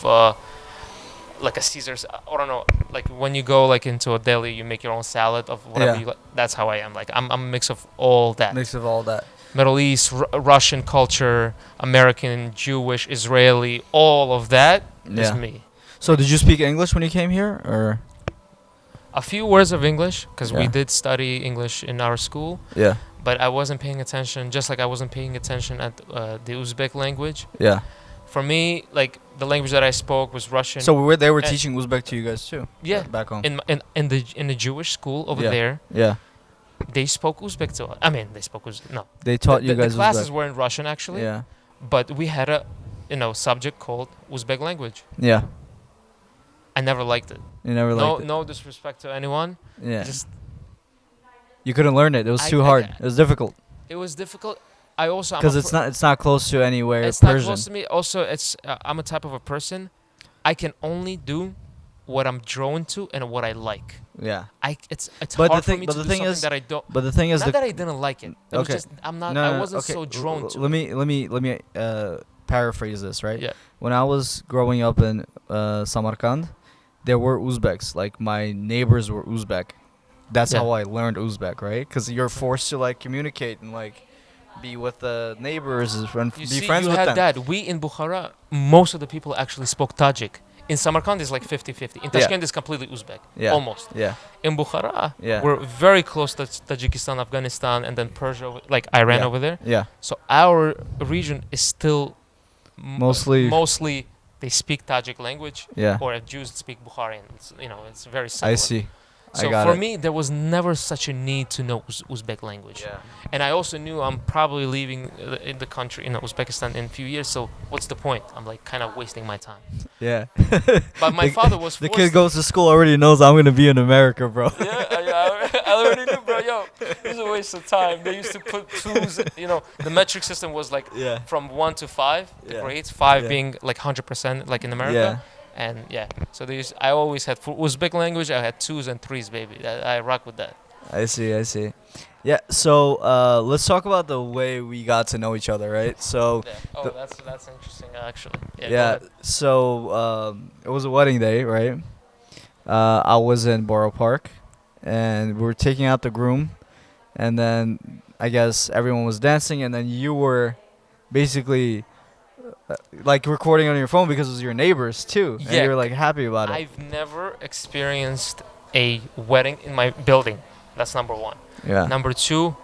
like a Caesar's. I don't know. Like when you go like into a deli, you make your own salad of whatever Yeah. you like. That's how I am. Like I'm a mix of all that. Mix of all that. Middle East, Russian culture, American, Jewish, Israeli, all of that is Yeah. me. So did you speak English when you came here, or? A few words of English because we Yeah. did study English in our school, Yeah. but I wasn't paying attention. Just like I wasn't paying attention at the Uzbek language. Yeah. For me, like the language that I spoke was Russian. So they were Uh, teaching Uzbek to you guys too. yeah, Back home. in the Jewish school over Yeah. there, Yeah. they spoke Uzbek to us. I mean, they spoke Uzbek. No, They taught you guys the classes Uzbek. were in Russian actually, Yeah. but we had a subject called Uzbek language. Yeah. I never liked it. You never liked it. No disrespect to anyone. Yeah. Just You couldn't learn it. It was too hard. It was difficult it was difficult. I also I'm because a it's not close to anywhere it's not Persian. close to me. Also, it's I'm a type of a person. I can only do what I'm drawn to and what I like. Yeah. It's But the hard thing- for me but to the do thing something is- that I don't. But the thing is, Not that I didn't like it. It was Okay. just I'm not. No, I no, wasn't okay. so drawn to. Let me paraphrase this, right? Yeah. When I was growing up in Samarkand, there were Uzbeks. Like my neighbors were Uzbek. That's Yeah. how I learned Uzbek, right? Because you're forced to like communicate and like be with the neighbors and You be see, friends you with had them. that. We in Bukhara, most of the people actually spoke Tajik. In Samarkand, it's like 50-50. In Yeah. Tashkent, it's completely Uzbek. Yeah. Almost. Yeah. In Bukhara, Yeah. we're very close to Tajikistan, Afghanistan, and then Persia, like Iran Yeah. over there. Yeah. So our region is still Mostly- they speak Tajik language, Yeah. or if Jews speak Bukharian. It's very similar. I see. So I got for it. me, there was never such a need to know Uzbek language. Yeah. And I also knew I'm probably leaving in the country, Uzbekistan in a few years. So what's the point? I'm like kind of wasting my time. Yeah. But my The- father was The forced. kid goes to school already knows I'm gonna be in America, bro. I already knew, bro. Yo, this is a waste of time. They used to put twos. The metric system was like Yeah. from 1 to 5. The Yeah. grades, 5 Yeah. being like 100%, like in America. And yeah, so I always had for Uzbek language. I had 2s and 3s, baby. I rock with that. I see. Yeah. So let's talk about the way we got to know each other, right? So Yeah. Oh, The- that's interesting actually. Yeah. yeah. Go ahead. So it was a wedding day, right? I was in Borough Park, and we were taking out the groom, and then I guess everyone was dancing, and then you were basically like recording on your phone because it was your neighbors too, and Yeah, you were like happy about it. I've never experienced a wedding in my building. That's number one. Yeah. Number two,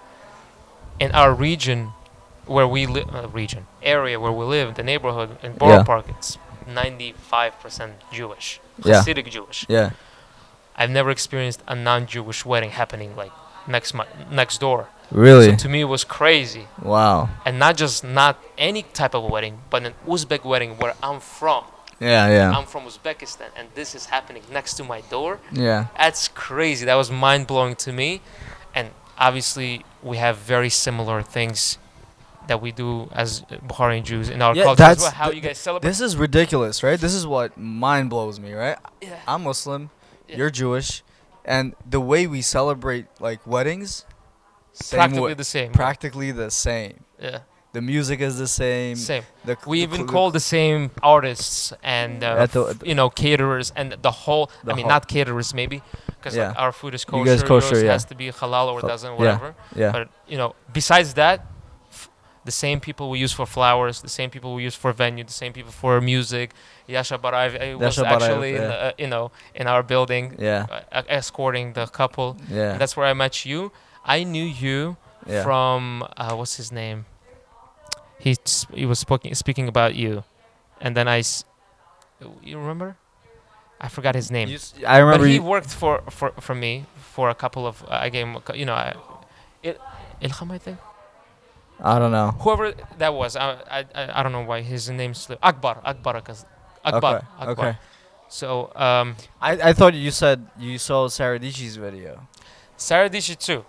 in our region, where we live, area where we live, the neighborhood in Borough Yeah. Park, it's 95% Jewish, Yeah. Hasidic Jewish. Yeah. I've never experienced a non-Jewish wedding happening like next door. Really? So to me, it was crazy, Wow. and not any type of a wedding, but an Uzbek wedding where I'm from. Yeah. I'm from Uzbekistan, and this is happening next to my door. Yeah. That's crazy. That was mind blowing to me, and obviously we have very similar things that we do as Bukharian Jews in our Yeah, culture as that's well. How th- you guys celebrate? This is ridiculous, right? This is what mind blows me, right? Yeah. I'm Muslim, Yeah. you're Jewish, and the way we celebrate like weddings, same Practically way- the same. practically the same. Yeah. The music is the same. Same. The We the even cl- call the same artists and At the- caterers and the whole. The whole- not caterers maybe, because Yeah. like our food is You kosher. guys kosher, yours yeah. has to be halal or it doesn't, yeah. whatever. Yeah. But besides that, the same people we use for flowers, the same people we use for venue, the same people for music. Yasha Barayev was Yasha Barayev, actually yeah. in our building Yeah. escorting the couple. Yeah. And that's where I met you. I knew you Yeah. from what's his name? He was speaking about you, and then you remember? I forgot his name. I remember But he you. worked for me for a couple of I gave him Ilham, I think. I don't know. Whoever that was, I don't know why his name slipped. Akbar, Okay. Akbar. Okay. So I thought you said you saw Saradishi's video. Saradishi too,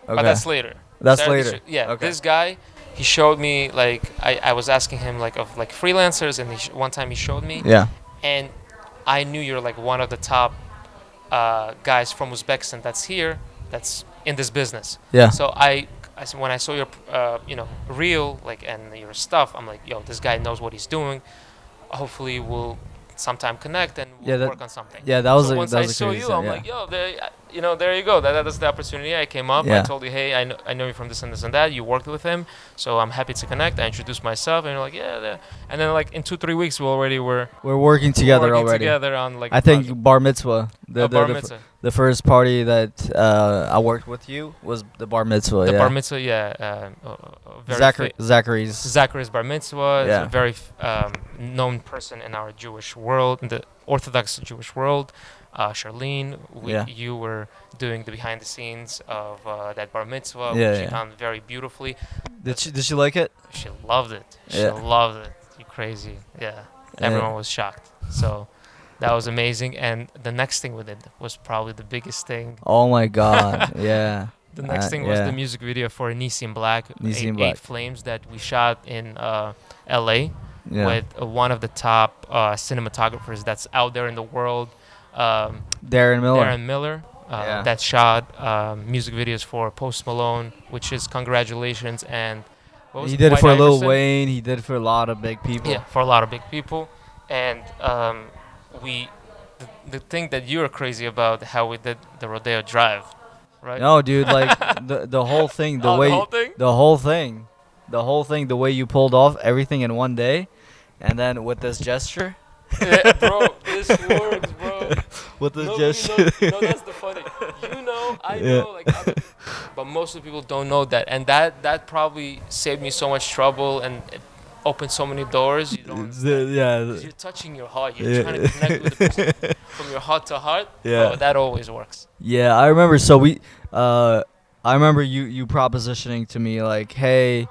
but Okay. that's later. That's Saradishi, later. yeah, Okay. this guy, he showed me like I was asking him like of like freelancers, and one time he showed me, Yeah. and I knew you're like one of the top guys from Uzbekistan that's here, that's in this business. Yeah. So when I saw your reel like and your stuff, I'm like, yo, this guy knows what he's doing. Hopefully we'll sometime connect and Yeah, we'll that- work on something. Yeah, that was So a once that I was a saw crazy you, thing, I'm yeah. like, yo, there you go. That's the opportunity. I came up. I Yeah. told you, hey, I know you from this and this and that. You worked with him, so I'm happy to connect. I introduced myself, and you're like, yeah. And then like in 2-3 weeks, we already were We're working together working already. together on like I a think project. bar mitzvah. Bar mitzvah. The first party that I worked with you was the bar mitzvah. The Yeah. bar mitzvah, yeah. Very Zachary's. Zacharias bar mitzvah is Yeah. a very known person in our Jewish world, in the Orthodox Jewish world. Charlene, Yeah. you were doing the behind the scenes of that bar mitzvah, Yeah, which she yeah. done very beautifully. Did she like it? She loved it. She Yeah. loved it. You crazy? Yeah. Everyone was shocked. So that was amazing. And the next thing we did was probably the biggest thing. Oh my god. Yeah. The next thing was yeah. the music video for Nissim Black, Nissim Black. Eight Flames, that we shot in L.A. Yeah. with one of the top cinematographers that's out there in the world, Darren Miller. Darren Miller, Yeah. that shot music videos for Post Malone, which is congratulations. And what was He it, did it White for Lil Iverson? Wayne. He did it for a lot of big people. Yeah, for a lot of big people. And the thing that you're crazy about, how we did the Rodeo Drive, right? No, dude, like the whole thing, the Oh, way the whole thing? the whole thing, the way you pulled off everything in one day, and then with this gesture, Yeah, bro, this works, bro. with this Nobody gesture. knows. No, that's the funny. You know, I Yeah. know, like, but most of the people don't know that, and that probably saved me so much trouble and it opened so many doors. You don't. Yeah. 'Cause you're touching your heart. You're Yeah. trying to connect with the person from your heart to heart. Yeah. Bro, that always works. Yeah, I remember. So I remember you propositioning to me like, hey,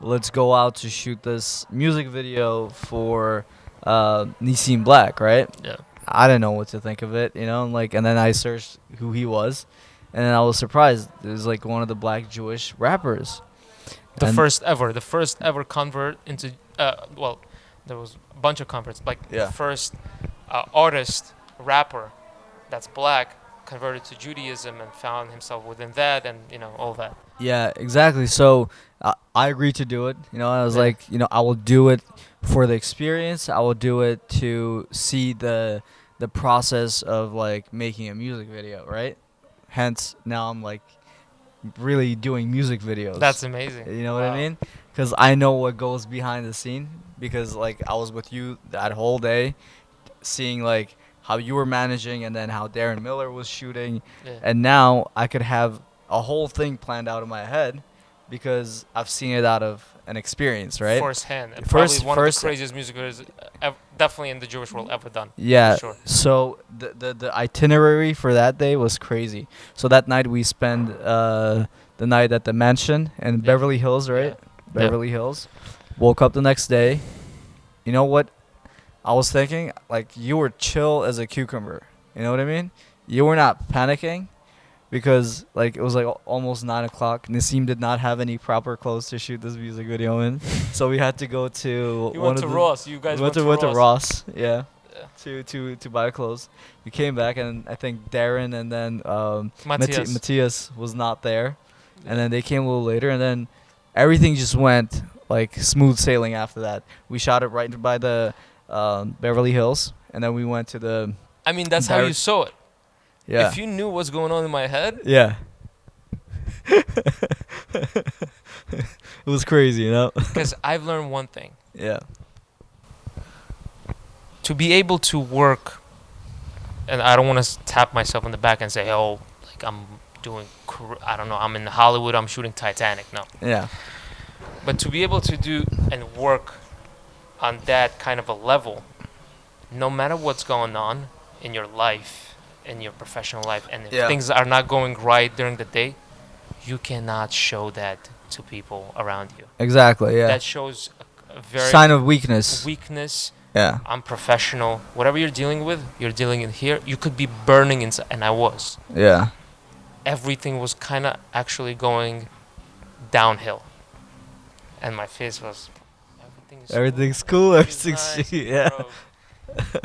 let's go out to shoot this music video for Nissim Black, right? Yeah. I didn't know what to think of it, like, and then I searched who he was, and then I was surprised. It was like one of the black Jewish rappers. The And- first ever convert into well, there was a bunch of converts. Like Yeah. the first artist rapper that's black converted to Judaism and found himself within that, and all that. Yeah, exactly. So I agreed to do it. I was Yeah. like, I will do it for the experience. I will do it to see the process of like making a music video, right? Hence, now I'm like really doing music videos. That's amazing. You know what I Wow. mean? Because I know what goes behind the scene. Because like I was with you that whole day, seeing like how you were managing and then how Darren Miller was shooting, Yeah. and now I could have a whole thing planned out in my head because I've seen it out of an experience, right? Firsthand. And First- probably one of first- the craziest music videos definitely in the Jewish world ever done. Yeah. Sure. So the itinerary for that day was crazy. So that night we spent the night at the mansion in Yeah. Beverly Hills, right? Yeah. Beverly Hills. Woke up the next day. You know what? I was thinking, like, you were chill as a cucumber. You know what I mean? You were not panicking because, like, it was like almost 9 o'clock. Nassim did not have any proper clothes to shoot this music video in, so we had to go to You one went of to the Ross. You guys went to Ross. Ross, yeah, Yeah. to buy clothes. We came back and I think Darren and then Matthias. Matthias was not there, and then they came a little later, and then everything just went like smooth sailing after that. We shot it right by the Beverly Hills, and then we went to the I mean, that's how you saw it. yeah If you knew what's going on in my head, yeah. It was crazy, because I've learned one thing. Yeah. To be able to work, and I don't want to tap myself on the back and say, oh, like I'm doing, I don't know, I'm in Hollywood, I'm shooting Titanic. No. Yeah. But to be able to do and work on that kind of a level, no matter what's going on in your life, in your professional life, and if Yeah. things are not going right during the day, you cannot show that to people around you. Exactly. Yeah. That shows a very Sign of weakness. weakness, Yeah. unprofessional. Whatever you're dealing with, you're dealing in here. You could be burning inside, and I was. Yeah. Everything was kind of actually going downhill, and my face was. Everything's cool. Everything's nice, yeah. bro.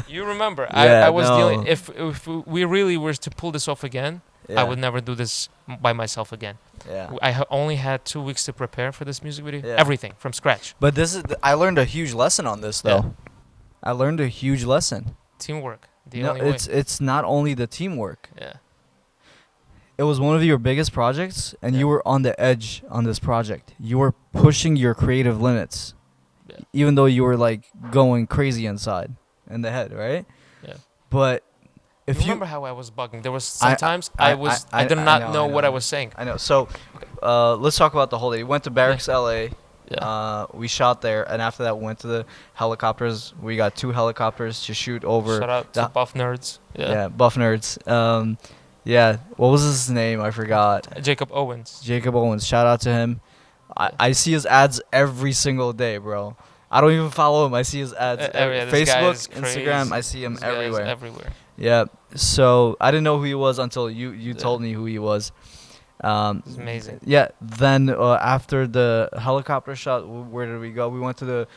You remember? Yeah, I was no. dealing. If we really were to pull this off again, Yeah. I would never do this by myself again. Yeah. Only had 2 weeks to prepare for this music video. Yeah. Everything from scratch. But this is I learned a huge lesson on this though. I learned a huge lesson. Teamwork. The No, only way. it's not only the teamwork. Yeah. It was one of your biggest projects, and Yeah. you were on the edge on this project. You were pushing your creative limits, Yeah. even though you were like going crazy inside in the head, right? Yeah. But if you you remember how I was bugging? There was I- sometimes I- I did not I know what I know. was saying. I know. So, let's talk about the whole day. We went to Barracks, LA. Yeah. We shot there, and after that, we went to the helicopters. We got 2 helicopters to shoot over. Shout out to the- Buff Nerds. Yeah, Buff Nerds. Yeah, what was his name? I forgot. Jacob Owens. Jacob Owens. Shout out to him. I see his ads every single day, bro. I don't even follow him. I see his ads. Yeah, this guy Facebook, is Instagram. crazy. I see him This guy is everywhere. everywhere. Yeah. So I didn't know who he was until you told me who he was. It's amazing. Yeah. Then after the helicopter shot, where did we go? We went to the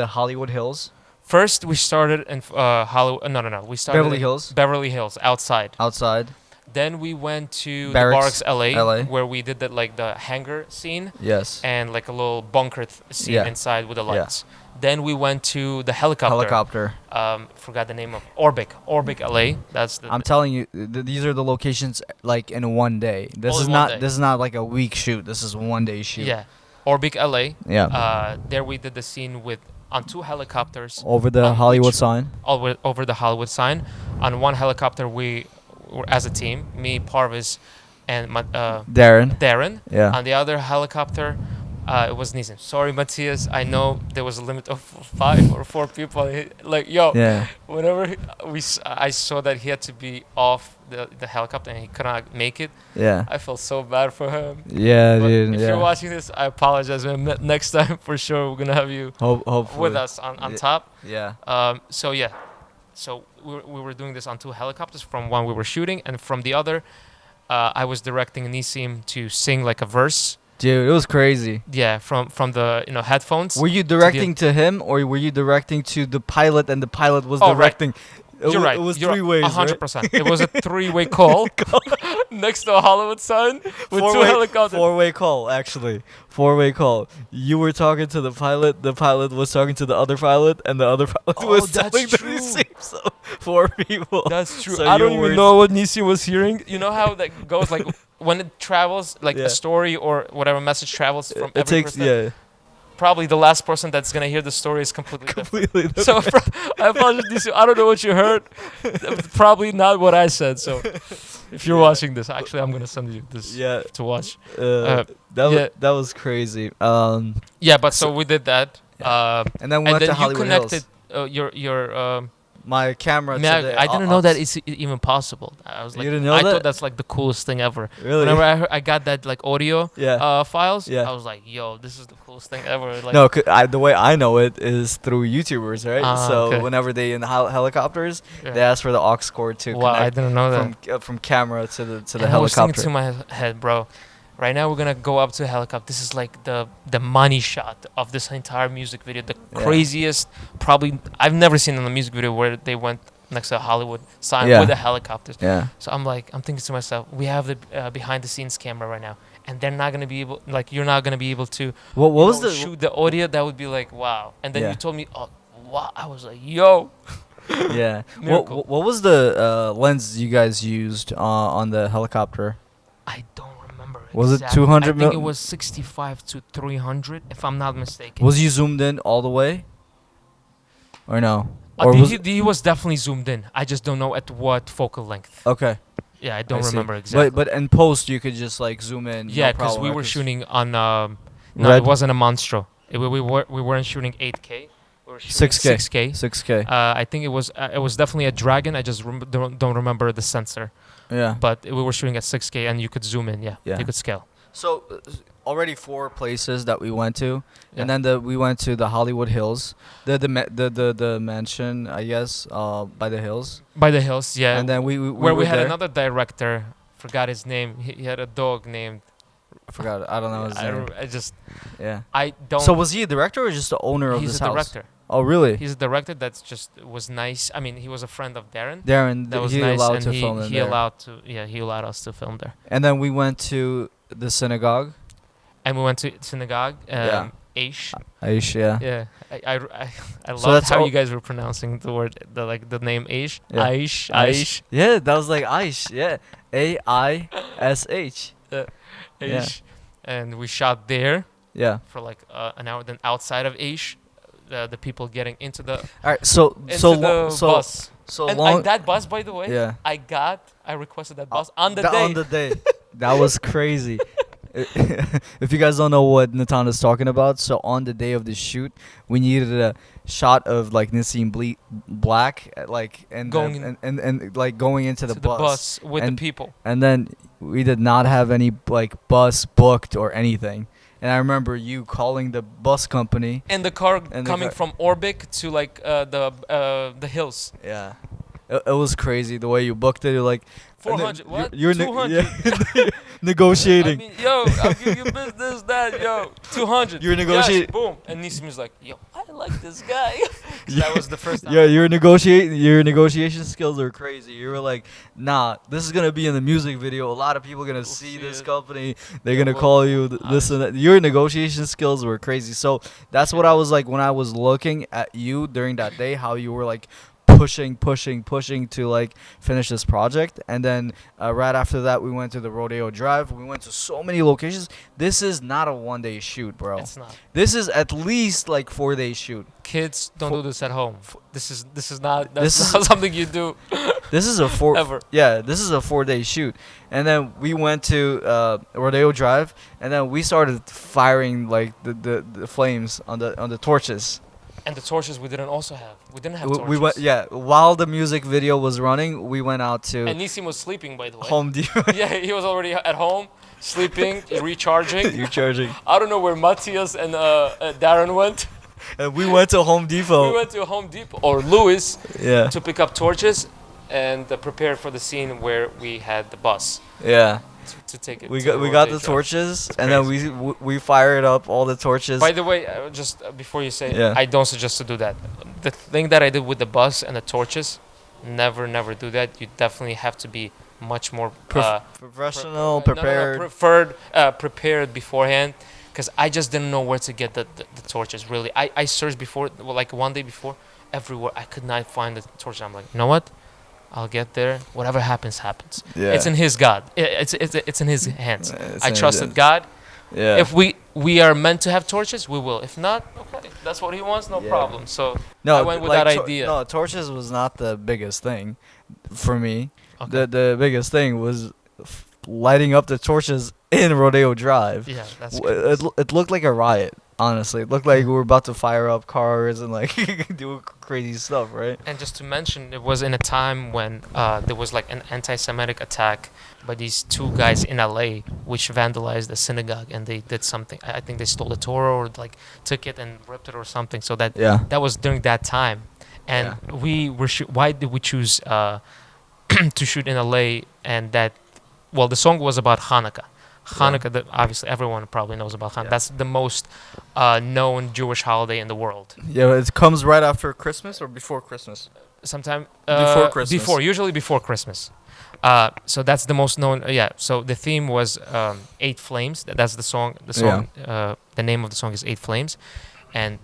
Hollywood Hills. First, we started in Hollywood. No. We started Beverly in Hills. Beverly Hills, outside. Outside. Then we went to Barracks, the Barracks, LA. where we did the hangar scene Yes. and like a little bunker scene Yeah. inside with the Yeah. lights. Then we went to the helicopter. Helicopter. Forgot the name of Orbic, LA. That's the. I'm telling you, these are the locations like in one day. This Only is one not. day. This is not like a week shoot. This is 1 day shoot. Yeah, Orbic, LA. Yeah. There we did the scene on 2 helicopters. Over the Hollywood sign. Over the Hollywood sign. On one helicopter, we were as a team, me, Parvis, and Darren. Yeah. On the other helicopter, it was Nissan. Sorry, Matthias. I know there was a limit of 5 or 4 people. Yeah. Whenever I saw that he had to be off the helicopter and he could not make it, Yeah. I felt so bad for him. Yeah, But dude. if Yeah. you're watching this, I apologize, man. Next time, for sure, we're gonna have you Hopefully. with us on top. Yeah. So we were doing this on 2 helicopters. From one we were shooting, and from the other, I was directing Nisim to sing like a verse. Dude, it was crazy. Yeah, from the headphones. Were you directing to him, or were you directing to the pilot, and the pilot was Oh, right. directing? You're right. It was You're 3 ways, 100%. It was a 3-way call next to a Hollywood sign with 2 helicopters. 4-way call, actually. 4-way call. You were talking to the pilot was talking to the other pilot, and the other pilot Oh, was that's telling the true. receive. So 4 people. That's true. So I don't you even were- know what Nisim was hearing. You know how that goes, like when it travels, like Yeah. a story or whatever message travels from It every takes person. Probably the last person that's gonna hear the story is completely different. completely. So I apologize, Nisim. I don't know what you heard. Probably not what I said. So if you're watching this, actually, I'm gonna send you this Yeah. to watch. That yeah. that was crazy. Yeah, but so we did that. And then we And went then to you Hollywood connected Hills. your My camera. Man, to the I didn't know that aux. it's even possible. I was like, You didn't know I that? thought that's like the coolest thing ever. Really? Whenever I got that like audio Yeah. files, Yeah. I was like, yo, this is the coolest thing ever. Like, No, the way I know it is through YouTubers, right? Ah, So okay. whenever they in the helicopters, yeah. they ask for the aux cord to Wow, I connect didn't know that. from camera to the And I was thinking helicopter. to my head, bro. Right now we're gonna go up to a helicopter. This is like the money shot of this entire music video. The Yeah. craziest, probably I've never seen in a music video where they went next to a Hollywood sign Yeah. with the helicopters. Yeah. So I'm thinking to myself, we have the behind the scenes camera right now, and they're not gonna be able, like, you're not gonna be able to What was the shoot the audio. That would be like, wow. And then Yeah. you told me, oh, wow. I was like, yo. yeah? Miracle. What was the lens you guys used on the helicopter? I don't remember. Was it exactly. 200 I think mil- it was 65 to 300, if I'm not mistaken. Was you zoomed in all the way? Or no? He was definitely zoomed in. I just don't know at what focal length. Okay. Yeah, I don't see. remember exactly. But in post you could just like zoom in. yeah, no because problem, we right? were 'Cause- shooting on. No, Red? it wasn't a Monstro. We weren't shooting 8K. We were shooting 6K. 6K. 6K. I think it was definitely a Dragon. I just don't remember the sensor. Yeah. But we were shooting at 6K and you could zoom in. Yeah, Yeah. you could scale. So already 4 places that we went to, Yeah. and then we went to the Hollywood Hills, the mansion, I guess, by the hills, By the hills, yeah. and then we where were we had there. another director, forgot his name. He had a dog named. I forgot. I don't know his name. I just Yeah. I don't. So was he a director or just the owner of he's this a house? director. Oh really? He's a director that's just was nice. I mean, he was a friend of Darren. Darren, That was he nice, allowed and to film in he there. allowed to he allowed us to film there. And then we went to the synagogue. And we went to synagogue. Yeah. Aish. Aish, yeah. Yeah, I So love that's how all- you guys were pronouncing the name Aish. Yeah. Aish, Aish, Yeah, that was like Aish. Yeah. AISH. Aish. Yeah. And we shot there Yeah. for like an hour. Then outside of Aish, the people getting into the All right. So the bus. so And long. that bus, by the way, Yeah. I requested that bus on the day. On the day. That was crazy. If you guys don't know what Natan is talking about, so on the day of the shoot, we needed a shot of like Nassim Black, like and Going and like going into to the the bus, bus with And- the people. and then we did not have any like bus booked or anything. And I remember you calling the bus company. And the car And the coming car- from Orbic to like the hills. Yeah, it was crazy the way you booked it. You're like 400. What? You're 200. negotiating. I mean, yo, I'll give you business, that, yo, 200. You're negotiating. Yes, boom. And Nissim is like, yo, I like this guy. 'Cause that was the first time. Yeah, your negotiation skills are crazy. You were like, nah, this is gonna be in the music video. A lot of people gonna see see this it. company. They're Yeah, gonna well, call you this and that. Your negotiation skills were crazy. So that's what I was like when I was looking at you during that day. How you were like pushing to like finish this project, and then right after that we went to the Rodeo Drive. We went to so many locations. This is not a 1-day shoot, bro. It's not. This is at least like 4-day shoot. Kids don't do this at home. This is not. This That's is- not something you do This is a 4 ever. Yeah, this is a 4-day shoot. And then we went to Rodeo Drive, and then we started firing like the flames on the torches. And the torches we didn't also have. We didn't have torches. We went, yeah, while the music video was running, we went out to And Nissim was sleeping, by the way. Home Depot. Yeah, he was already at home, sleeping, recharging. You're charging. I don't know where Matthias and Darren went. And we went to Home Depot. We went to Home Depot or Lewis Yeah. to pick up torches and prepare for the scene where we had the bus Yeah. to take it. We to got got the Rodeo Drive. torches, and then we fired up all the torches. By the way, just before you say, Yeah. I don't suggest to do that. The thing that I did with the bus and the torches, never do that. You definitely have to be much more Professional, prepared. prepared beforehand, because I just didn't know where to get the torches. Really, I searched before, well, like one day before, everywhere. I could not find the torches. I'm like, you know what? I'll get there. Whatever happens, happens. Yeah. It's in His God. It's in His hands. It's I in His trusted hands. God. Yeah. If we are meant to have torches, we will. If not, okay, that's what He wants, no Yeah. problem. So No, I went with like, that idea. No, torches was not the biggest thing for me. Okay. The biggest thing was lighting up the torches in Rodeo Drive. Yeah, that's It looked like a riot. Honestly, it looked like we were about to fire up cars and like do crazy stuff, right? And just to mention, it was in a time when there was like an anti-Semitic attack by these two guys in LA, which vandalized the synagogue, and they did something. I think they stole the Torah or like took it and ripped it or something. So Yeah. that was during that time, and we were. Why did we choose to shoot in LA? And that, well, the song was about Hanukkah. Hanukkah, that obviously everyone probably knows about Hanukkah. Yeah. That's the most known Jewish holiday in the world. Yeah, it comes right after Christmas or before Christmas. Sometime Before Christmas. usually before Christmas. So that's the most known. Yeah. So the theme was 8 Flames. That's the song. The song. The name of the song is 8 Flames, and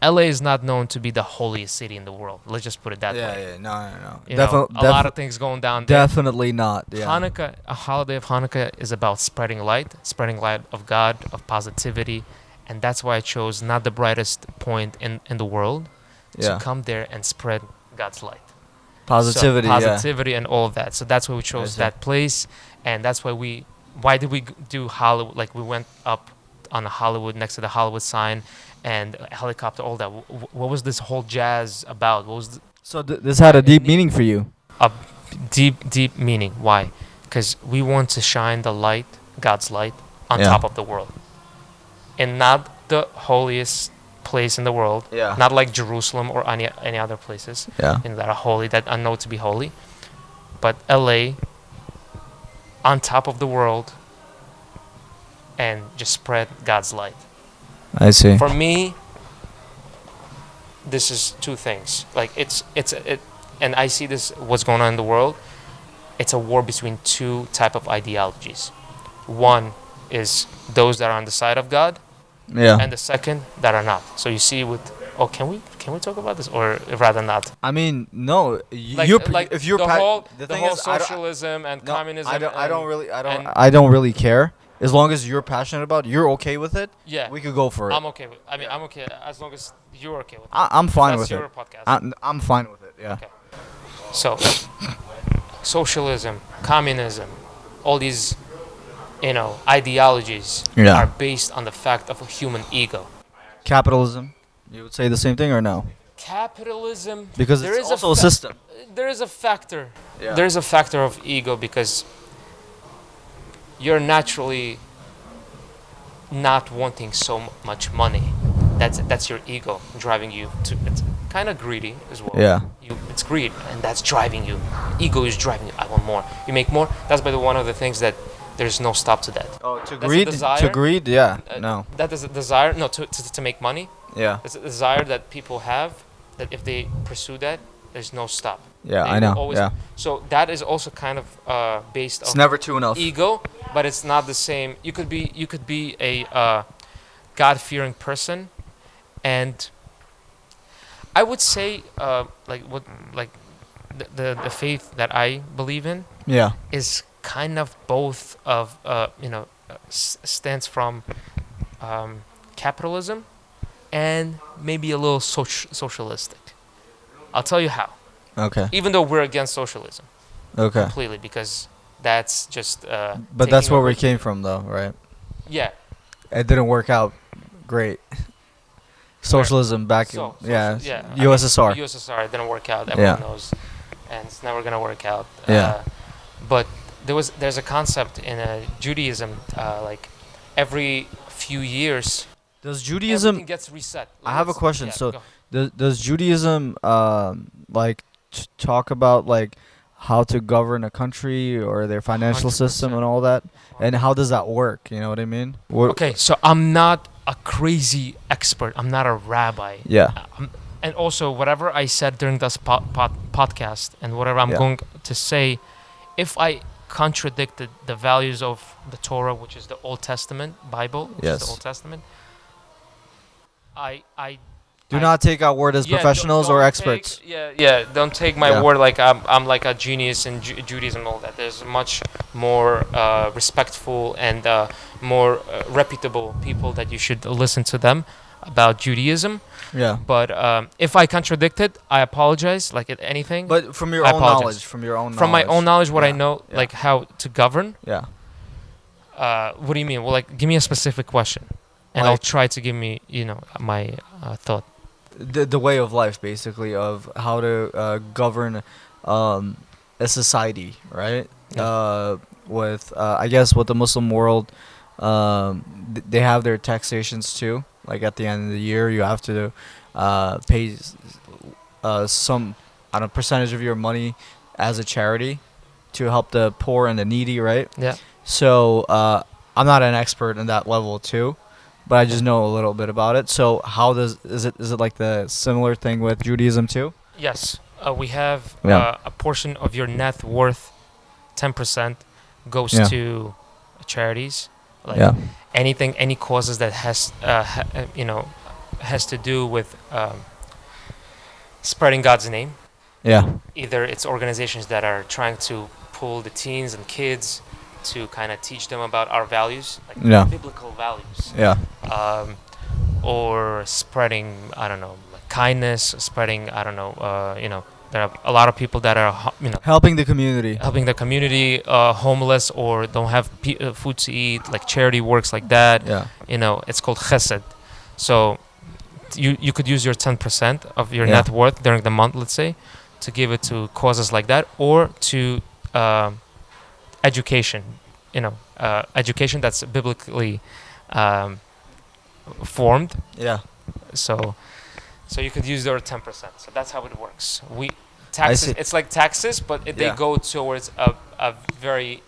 LA is not known to be the holiest city in the world. Let's just put it that way. Yeah, no. You know, a lot of things going down there. Definitely not. Yeah. Hanukkah, a holiday of Hanukkah, is about spreading light of God, of positivity, and that's why I chose not the brightest point in the world to come there and spread God's light. Positivity, So, positivity and all of that. So that's why we I chose see. that place, and that's why why did we do Hollywood? Like we went up on the Hollywood, next to the Hollywood sign, and a helicopter, all that. What was this whole jazz about? What was So this had a deep meaning for you. a deep meaning? Why? Because we want to shine the light God's light on Yeah. top of the world, and not the holiest place in the world, Yeah. not like Jerusalem or any other places Yeah. that are holy, that are known to be holy, but LA on top of the world, and just spread God's light. I see. For me, this is two things. Like and I see this what's going on in the world. It's a war between two type of ideologies. One is those that are on the side of God, Yeah. and the second that are not. So you see with can we talk about this, or rather not? I mean, no. Like, If you're the whole the the thing whole is, I don't, socialism and no, communism. I don't and- really, and- I don't really care. As long as you're passionate about it, you're okay with it, Yeah, we could go for it. I'm okay with. I mean, I'm okay as long as you're okay with it. I'm fine That's with your it. podcast. I'm fine with it. Yeah. Okay. So, socialism, communism, all these, ideologies Yeah. are based on the fact of a human ego. Capitalism. You would say the same thing or no? Capitalism, Because there it's is also a system. there is a factor. Yeah. There is a factor of ego because you're naturally not wanting so much money. That's your ego driving you to. It's kind of greedy as well. Yeah. It's greed, and that's driving you. Ego is driving you. I want more. You make more. That's by the one of the things that there's no stop to that. Oh, to That's a greed. To desire. greed. Yeah. Uh, No. That is a desire. No, to make money. Yeah. It's a desire that people have. That if they pursue that, there's no stop. Yeah. They I will know. always- Yeah. So that is also kind of based It's on never too enough. ego, but it's not the same. You could be a God-fearing person, and I would say the faith that I believe in Yeah. is kind of both of stands from capitalism and maybe a little socialistic. I'll tell you how. Okay. Even though we're against socialism Okay. completely, because that's just. But that's taking where over- we came from, though, right? Yeah. It didn't work out great. Socialism back in Yeah. USSR. I mean, USSR it didn't work out. Yeah. Everyone knows, and it's never gonna work out. Yeah. But there's a concept in Judaism, like every few years, Does everything Judaism? gets reset. I have a Let's- question. yeah, So go. does Judaism talk about like how to govern a country or their financial system 100%. and all that, and how does that work? You know what I mean? What, Okay, so I'm not a crazy expert. I'm not a rabbi. Yeah. And also, whatever I said during this podcast and whatever I'm Yeah. going to say, if I contradicted the values of the Torah, which is the Old Testament, Bible, which is Yes. the Old Testament, I Do not take our word as yeah, professionals or don't experts. don't take my Yeah. word like I'm like a genius in Judaism and all that. There's much more respectful and more reputable people that you should listen to them about Judaism. Yeah. But if I contradicted, I apologize. Like anything. But from your I own apologize. knowledge, from your own From my own knowledge, what I Yeah, know, yeah. like how to govern. Yeah. What do you mean? Well, like give me a specific question, and I'll Like- try to give me, my thought. The way of life, basically, of how to govern a society, right? With I guess with the Muslim world, they have their taxations too. Like at the end of the year, you have to pay some percentage of your money as a charity to help the poor and the needy, right? Yeah. So I'm not an expert in that level too, but I just know a little bit about it. So how is it like the similar thing with Judaism too? Yes. We have Yeah. a portion of your net worth, 10% goes Yeah. to charities. Like Yeah. any causes that has to do with spreading God's name. Yeah. Either it's organizations that are trying to pull the teens and kids to kind of teach them about our values, like Yeah. biblical values, Yeah. or spreading, I don't know, like kindness, spreading, I don't know, there are a lot of people that are, Helping the community. helping the community, homeless or don't have food to eat, like charity works like that. Yeah. It's called chesed. So you could use your 10% of your Yeah. net worth during the month, let's say, to give it to causes like that, or to education education that's biblically um, formed. Yeah. So you could use their 10%. So that's how it works. I Taxes. see. It's like taxes, but they Yeah. go towards a very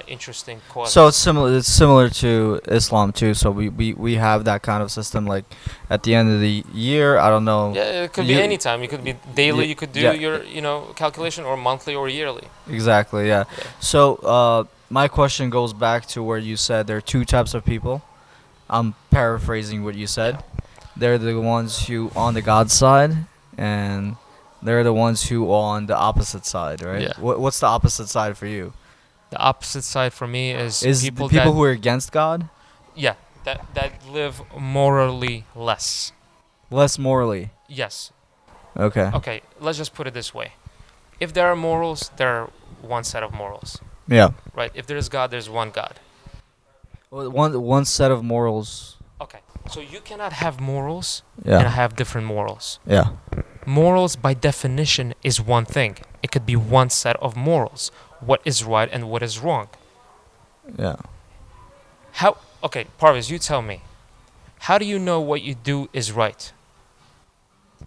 interesting cause. So it's similar. It's similar to Islam too. So we have that kind of system. Like at the end of the year, I don't know. Yeah, it could be You- any time. You could be daily. Ye- You could do yeah. your calculation, or monthly or yearly. Exactly. Yeah. Yeah. So my question goes back to where you said there are two types of people. I'm paraphrasing what you said. They're the ones who on the God side, and they're the ones who on the opposite side, right? Yeah. What's the opposite side for you? The opposite side for me is Is people, the people that who are against God that live morally less. less morally? Yes. Okay. Okay. Let's just put it this way: if there are morals, there are one set of morals, Yeah. right? If there is God, there's one God. Well, one set of morals. Okay. So you cannot have morals Yeah. and have different morals. Yeah. Morals, by definition, is one thing. It could be one set of morals. What is right and what is wrong. Yeah. How? Okay, Parvez, you tell me. How do you know what you do is right?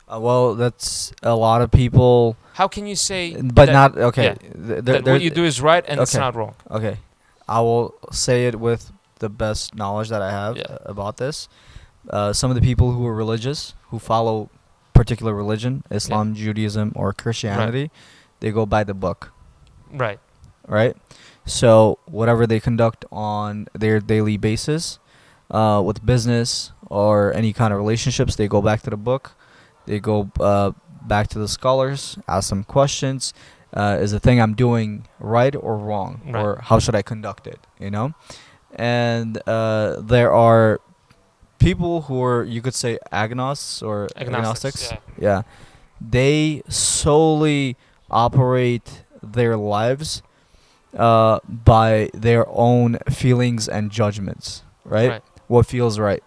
Well, that's a lot of people, How can you say but that, not okay. yeah, that what you do is right and it's okay. not wrong? Okay, I will say it with the best knowledge that I have Yeah. about this. Some of the people who are religious, who follow particular religion, Islam, Judaism, or Christianity, they go by the book, Right. right? So whatever they conduct on their daily basis, with business or any kind of relationships, they go back to the book. They go back to the scholars, ask them questions. Is the thing I'm doing right or wrong? Right. Or how should I conduct it? You know? And there are people who are, you could say, agnostics or agnostics. Yeah. Yeah. They solely operate their lives by their own feelings and judgments, right? Right. What feels right?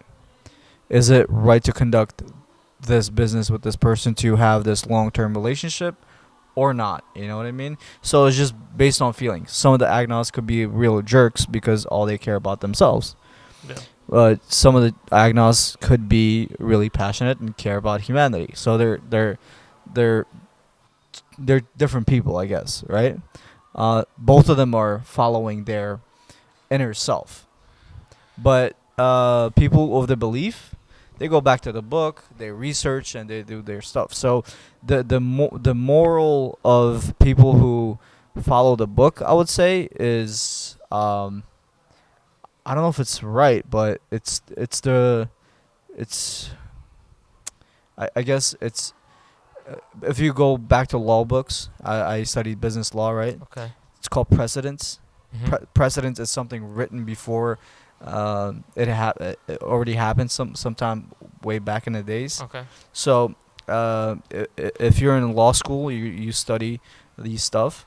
Is it right to conduct this business with this person, to have this long-term relationship or not? You know what I mean? So it's just based on feelings. Some of the agnostics could be real jerks because all they care about themselves. Yeah. Some of the agnostics could be really passionate and care about humanity. So they're different people, I guess, right? Both of them are following their inner self. But people of the belief, they go back to the book, they research, and they do their stuff. So the moral of people who follow the book, I would say, is I don't know if it's right, but I guess it's if you go back to law books, I studied business law, right? Okay. It's called precedents. Mhm. Precedents is something written before it already happened sometime way back in the days. Okay. So if you're in law school, you study these stuff,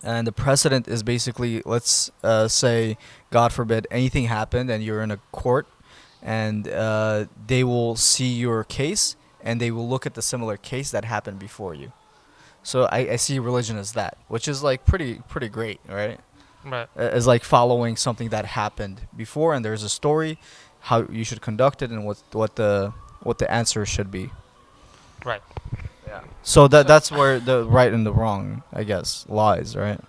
and the precedent is basically, let's say, God forbid, anything happened and you're in a court, and they will see your case and they will look at the similar case that happened before you. So I see religion as that, which is like pretty great, right? Right. As like following something that happened before, and there's a story, how you should conduct it, and what the answer should be. Right. Yeah. So that's where the right and the wrong, I guess, lies, right?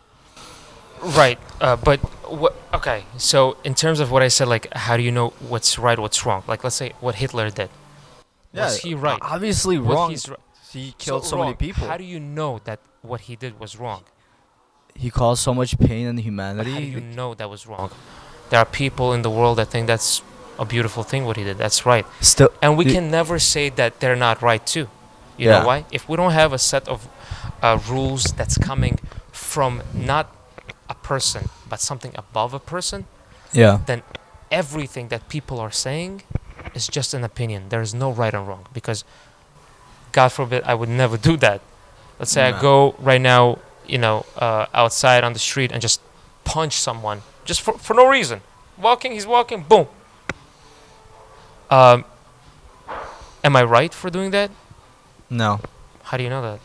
Right. But what? Okay. So in terms of what I said, like, how do you know what's right, what's wrong? Like, let's say what Hitler did. Was he right? Obviously What wrong. he's He killed so many wrong. people. How do you know that what he did was wrong? He caused so much pain in But humanity. how do you know that was wrong? There are people in the world that think that's a beautiful thing what he did. That's right. Still, And we the- can never say that they're not right too. You Yeah. know why? If we don't have a set of rules that's coming from not a person but something above a person, yeah. then everything that people are saying is just an opinion. There is no right and wrong, because God forbid I would never do that. Let's say No. I go right now, outside on the street and just punch someone just for no reason. He's walking, boom. Am I right for doing that? No. How do you know that?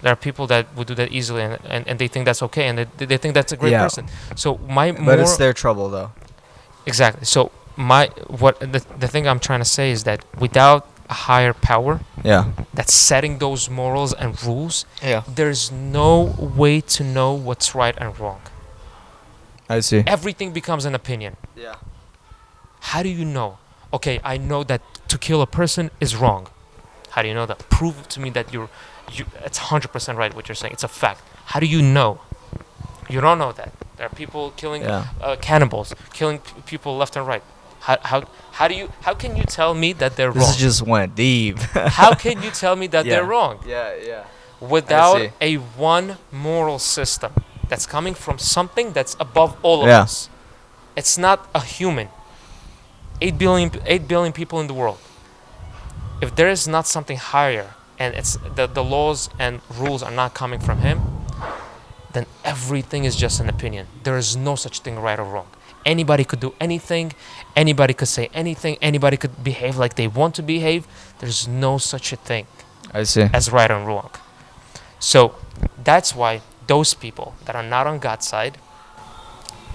There are people that would do that easily, and they think that's okay, and they think that's a great Yeah. person. So my But more it's their trouble though. exactly. So the thing I'm trying to say is that without a higher power Yeah. that's setting those morals and rules, Yeah. there's no way to know what's right and wrong. I see. Everything becomes an opinion. Yeah. How do you know? Okay, I know that to kill a person is wrong. How do you know that? Prove to me that it's 100% right what you're saying. It's a fact. How do you know? You don't know that. There are people killing Yeah. cannibals, killing people left and right. How can you tell me that they're This wrong? just went deep. How can you tell me that Yeah. they're wrong? Yeah. Yeah. Without see. a one moral system that's coming from something that's above all of Yeah. us. It's not a human. 8 billion people in the world. If there is not something higher, and it's the laws and rules are not coming from him, then everything is just an opinion. There is no such thing right or wrong. Anybody could do anything, anybody could say anything, anybody could behave like they want to behave. There's no such a thing I see. as right and wrong. So that's why those people that are not on God's side,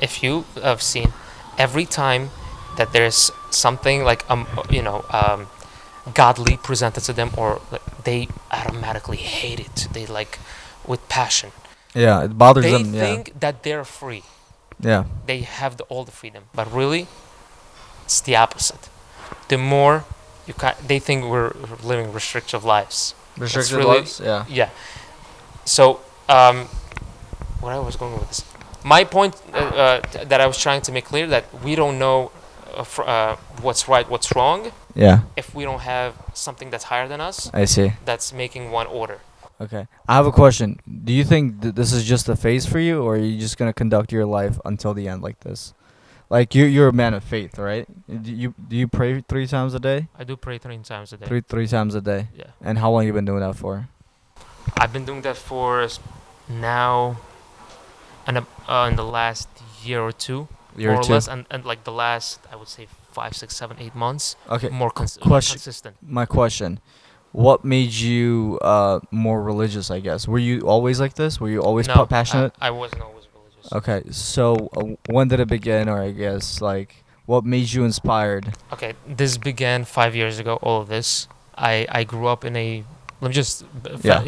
if you have seen, every time that there's something like godly presented to them, or like, they automatically hate it. They like with passion. Yeah, it bothers They them. Yeah. think that they're free. Yeah. They have all the freedom, but really, it's the opposite. The more they think we're living restrictive lives. Restricted really- lives. Yeah. Yeah. So, where I was going with this, my point that I was trying to make clear, that we don't know what's right, what's wrong, Yeah. if we don't have something that's higher than us, I see. that's making one order. Okay. I have a question. Do you think this is just a phase for you, or are you just gonna conduct your life until the end like this? Like you're a man of faith, right? Do you pray 3 times a day? I do pray 3 times a day. Three times a day. Yeah. And how long you been doing that for? I've been doing that for now, and in the last year or two, Year more or or two. less, and like the last, I would say 5, 6, 7, 8 months, Okay. more Question. consistent. My question. What made you more religious, I guess? Were you always like this? Were you always No, passionate? I wasn't always religious. Okay. So when did it begin, or I guess like what made you inspired? Okay, this began 5 years ago. All of this, I grew up in a. Let me just Yeah.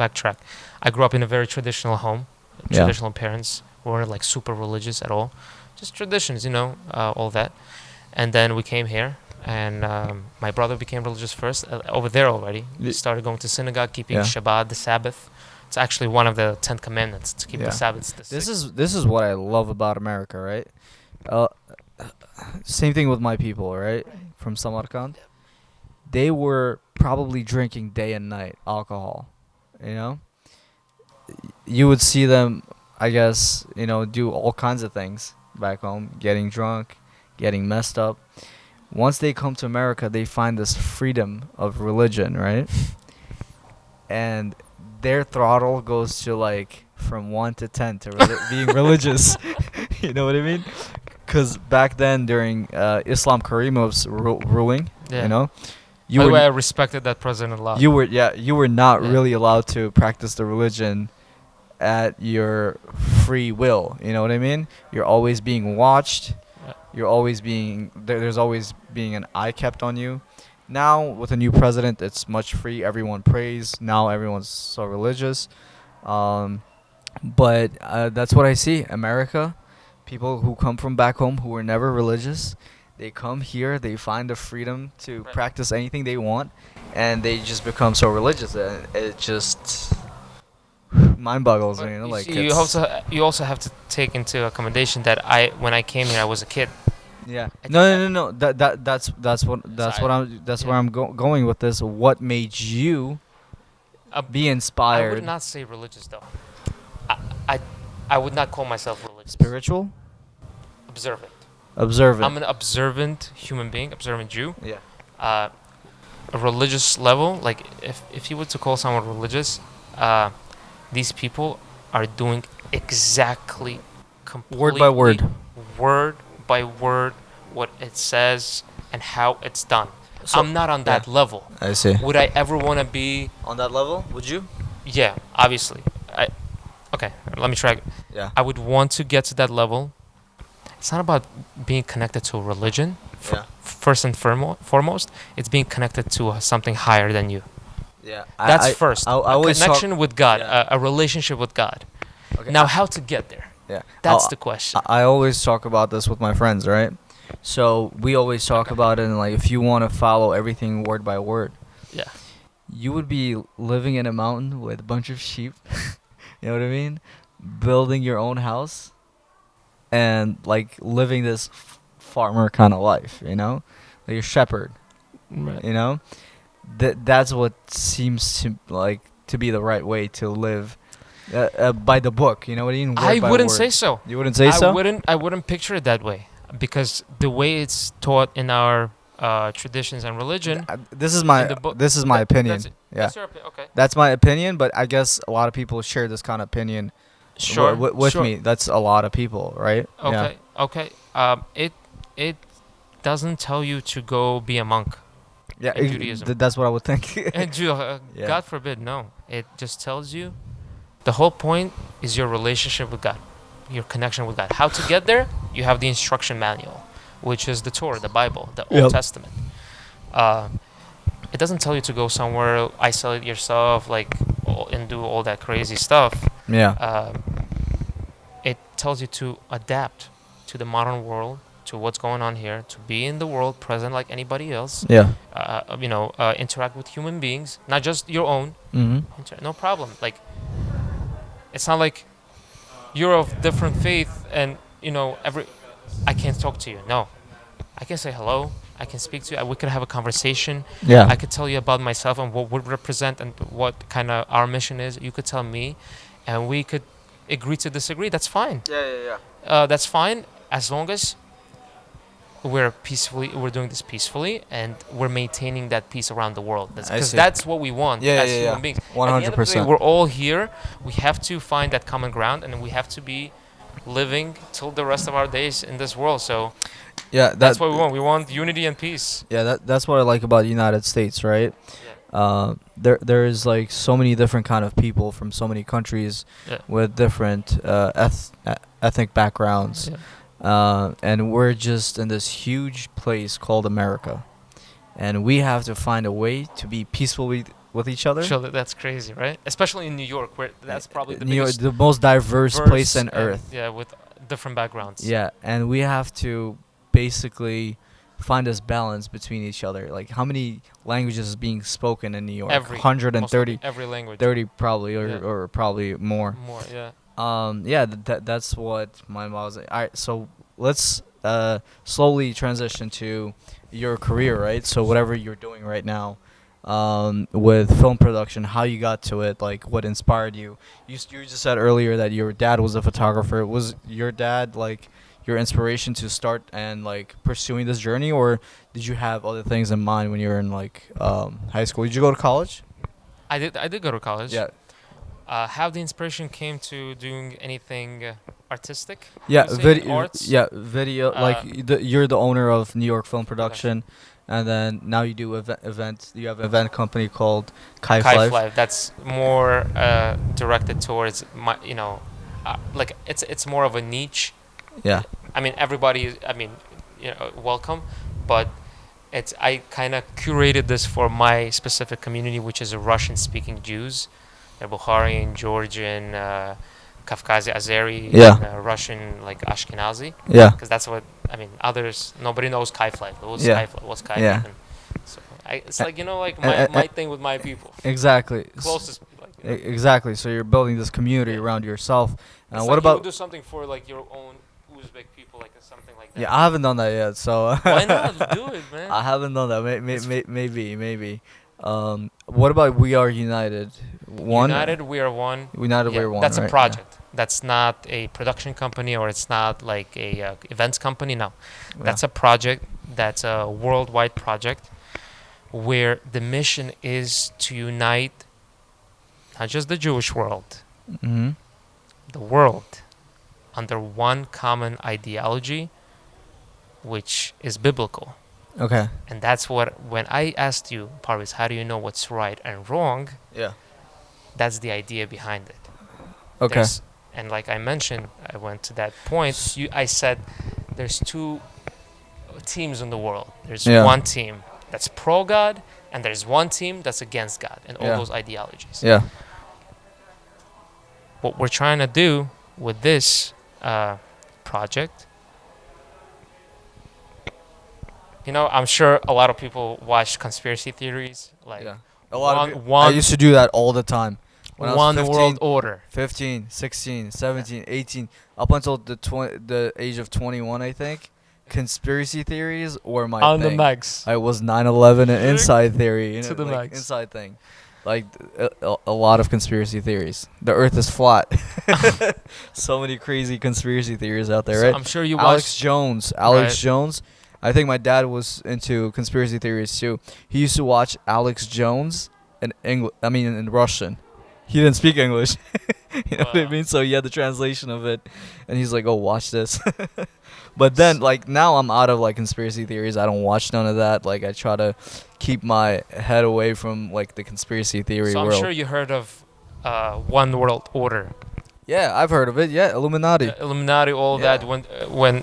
backtrack. I grew up in a very traditional home. Yeah. Traditional parents who weren't like super religious at all, just traditions, all that. And then we came here, and my brother became religious first over there already. He started going to synagogue, keeping Yeah. Shabbat, the Sabbath. It's actually one of the 10 commandments to keep Yeah. the Sabbath. This is what I love about America, right? Same thing with my people, right? From Samarkand. They were probably drinking day and night alcohol, you know? You would see them, I guess, do all kinds of things back home, getting drunk, getting messed up. Once they come to America, they find this freedom of religion, right? And their throttle goes to like from 1 to 10 to being religious. You know what I mean? Because back then, during Islam Karimov's ruling, Yeah. you By the were way, I respected that president a lot. you were not Yeah. really allowed to practice the religion at your free will. You know what I mean? You're always being watched. Yeah. You're always being there's always being an eye kept on you. Now with a new president, it's much free. Everyone prays. Now everyone's so religious. But that's what I see. America, people who come from back home who were never religious, they come here, they find the freedom to Right. practice anything they want, and they just become so religious. And it just mind boggles me. But Like you also have to take into accommodation that when I came here, I was a kid. yeah. I No. That's So where I'm going with this. What made you Uh, be I inspired? would not say religious though. I would not call myself religious. Spiritual, Observant. observant. I'm an observant human being, observant Jew. Yeah. A religious level, like if you were to call someone religious, these people are doing exactly, completely, word by word, what it says and how it's done. So- I'm not on that level. I see. Would I ever want to be? On that level, would you? Yeah, obviously. Okay, let me try. Yeah. I would want to get to that level. It's not about being connected to a religion. Yeah. First and foremost, it's being connected to something higher than you. Yeah. That's first. I A always talk. connection with God, Yeah. a relationship with God. Okay. Now, how to get there? Yeah. That's the question. I always talk about this with my friends, right? So we always talk Okay. about it, and like if you want to follow everything word by word, Yeah. you would be living in a mountain with a bunch of sheep. You know what I mean? Building your own house, and like living this farmer kind of life. You know, like a shepherd. Right. You know, that's what seems to like to be the right way to live. By the book, you know what I mean? Word I by wouldn't word. say so. You wouldn't say so? I wouldn't picture it that way because the way it's taught in our traditions and religion. This is in my the book, this is my opinion. That's, Yeah, that's your opinion. Okay. that's my opinion. But I guess a lot of people share this kind of opinion Sure. with sure. me. That's a lot of people, right? Okay. Okay. It doesn't tell you to go be a monk. Yeah, In Judaism. that's what I would think. And Yeah. God forbid, no. It just tells you the whole point is your relationship with God, your connection with God. How to get there? You have the instruction manual, which is the Torah, the Bible, the Old Yep. Testament. It doesn't tell you to go somewhere, isolate yourself, and do all that crazy stuff. Yeah. It tells you to adapt to the modern world, to what's going on here, to be in the world, present like anybody else. Yeah. Interact with human beings, not just your own. No problem. Like, it's not like you're of different faith and I can't talk to you. No, I can say hello. I can speak to you. We could have a conversation. Yeah. I could tell you about myself and what we represent and what kind of our mission is. You could tell me, and we could agree to disagree. That's fine. Yeah. That's fine as long as we're doing this peacefully and we're maintaining that peace around the world. Because that's what we want as human beings. At the end of the day, 100%. we're all here. We have to find that common ground, and we have to be living till the rest of our days in this world. So Yeah, that's what we want. We want unity and peace. Yeah, that's what I like about the United States, right? There is like so many different kind of people from so many countries Yeah. with different ethnic backgrounds. Yeah. And we're just in this huge place called America, and we have to find a way to be peaceful with each other. Sure, that's crazy, right? Especially in New York, where that's probably the New York, biggest the most diverse place on earth. Yeah, with different backgrounds. Yeah, and we have to basically find this balance between each other. Like, how many languages is being spoken in New York? Every 130, every language. 30 probably, Yeah. or probably more. More, yeah. Yeah, that's what my mom was. All right, so let's slowly transition to your career, right? So whatever you're doing right now, with film production, how you got to it, like what inspired you. You just said earlier that your dad was a photographer. Was your dad like your inspiration to start and like pursuing this journey, or did you have other things in mind when you were in like high school? Did you go to college? I did go to college. Yeah. How the inspiration came to doing anything artistic? Yeah, you say, video. arts? Yeah, video. You're the owner of New York Film Production, and then now you do events. You have an event company called Khafizov. That's more directed towards it's more of a niche. Yeah. I mean, everybody. Welcome, but I kind of curated this for my specific community, which is a Russian-speaking Jews. They're Bukharian, Georgian, Kafkazi, Azeri, Yeah. and, Russian, like Ashkenazi. Yeah. Because that's what others. Nobody knows Kaiflight. What's Yeah. Kaiflight? What's Kaiflight? Yeah. So it's like my thing with my people. Exactly. Closest. Exactly. So you're building this community Yeah. around yourself. It's What like about? you do something for like your own Uzbek people, like something like that. Yeah, I haven't done that yet. So. Why not do it, man? I haven't done that. Maybe. What about We Are United? One. United, we are one. United, Yeah, we're one. that's right? a project. That's not a production company, or it's not like a events company. No, Yeah. that's a project. That's a worldwide project where the mission is to unite not just the Jewish world, Mm-hmm. the world, under one common ideology, which is biblical. Okay. And that's what, when I asked you, Parvis, how do you know what's right and wrong? Yeah. That's the idea behind it. Okay. And like I mentioned, I went to that point. I said there's two teams in the world. There's Yeah. one team that's pro God, and there's one team that's against God and all Yeah. those ideologies. Yeah. What we're trying to do with this project, I'm sure a lot of people watch conspiracy theories, like Yeah. A lot one, of I one, used to do that all the time. When I was one 15, world order. 15, 16, 17, 18, up until the age of 21, I think. Conspiracy theories were my On the thing. max. I was 9/11 and inside theory, To the like max. inside thing, like a lot of conspiracy theories. The Earth is flat. So many crazy conspiracy theories out there, So right? I'm sure you Alex watched. Jones. Right. I think my dad was into conspiracy theories too. He used to watch Alex Jones in in Russian. He didn't speak English. You know what I Wow. mean? So he had the translation of it, and he's like, "Oh, watch this." But then, like now, I'm out of like conspiracy theories. I don't watch none of that. Like I try to keep my head away from like the conspiracy theory So I'm world. sure you heard of one world order. Yeah, I've heard of it. Yeah, Illuminati. Illuminati, all Yeah. that. When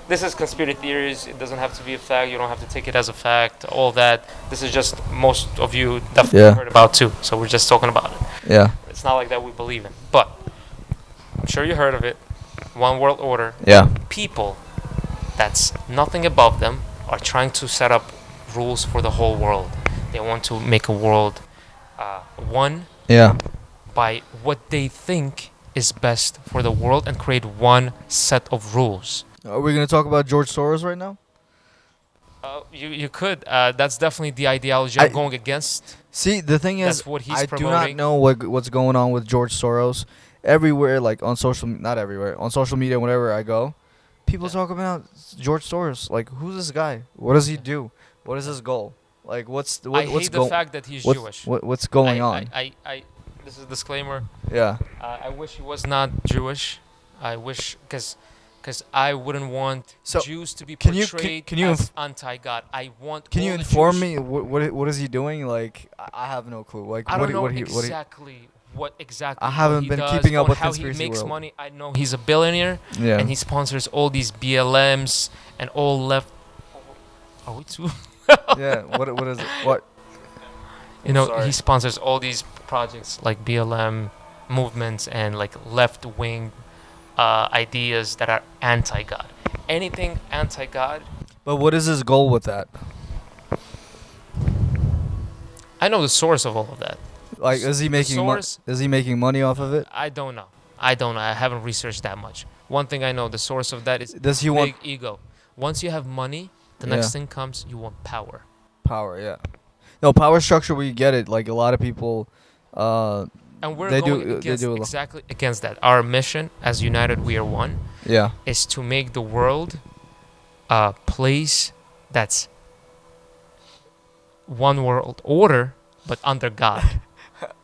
this is conspiracy theories. It doesn't have to be a fact. You don't have to take it as a fact. All that. This is just most of you definitely Yeah. heard about too. So we're just talking about it. Yeah, It's not like that we believe in, but I'm sure you heard of it. One world order. yeah, People that's nothing above them are trying to set up rules for the whole world. They want to make a world one yeah. by what they think is best for the world and create one set of rules. Are we gonna talk about George Soros right now? You could. That's definitely the ideology I- I'm going against. See, the thing is, That's what he's I do not promoting. know what's going on with George Soros. Everywhere, like on not everywhere, on social media, whenever I go, people Yeah. talk about George Soros. Like, who's this guy? What does he do? What is his goal? Like, what's I what's hate the going? fact that he's What's, Jewish. what's going on? This is a disclaimer. Yeah, I wish he was not Jewish. I wish, because I wouldn't want So, Jews to be can you- portrayed can you as anti-God. I want. can you all the inform Jewish- me what is he doing? Like, I have no clue. Like, I what don't know what exactly what exactly. I haven't he been does keeping up or with how conspiracy he makes world. money. I know he's a billionaire Yeah, and he sponsors all these BLMs and all left. Are we too? yeah. What is it? What? Sorry. He sponsors all these projects like BLM movements and like left-wing ideas that are anti-God. Anything anti-God. But what is his goal with that? I know the source of all of that. Like, is he The making source- is he making money off of it? I don't know. I haven't researched that much. One thing I know, the source of that is Does he big want ego. Once you have money, the Yeah. next thing comes, you want power. power? Yeah. No, power structure. We get it. Like a lot of people. And we're They going do- they against, do a lot. exactly against that. Our mission as United We Are One Yeah. is to make the world a place that's one world order, but under God.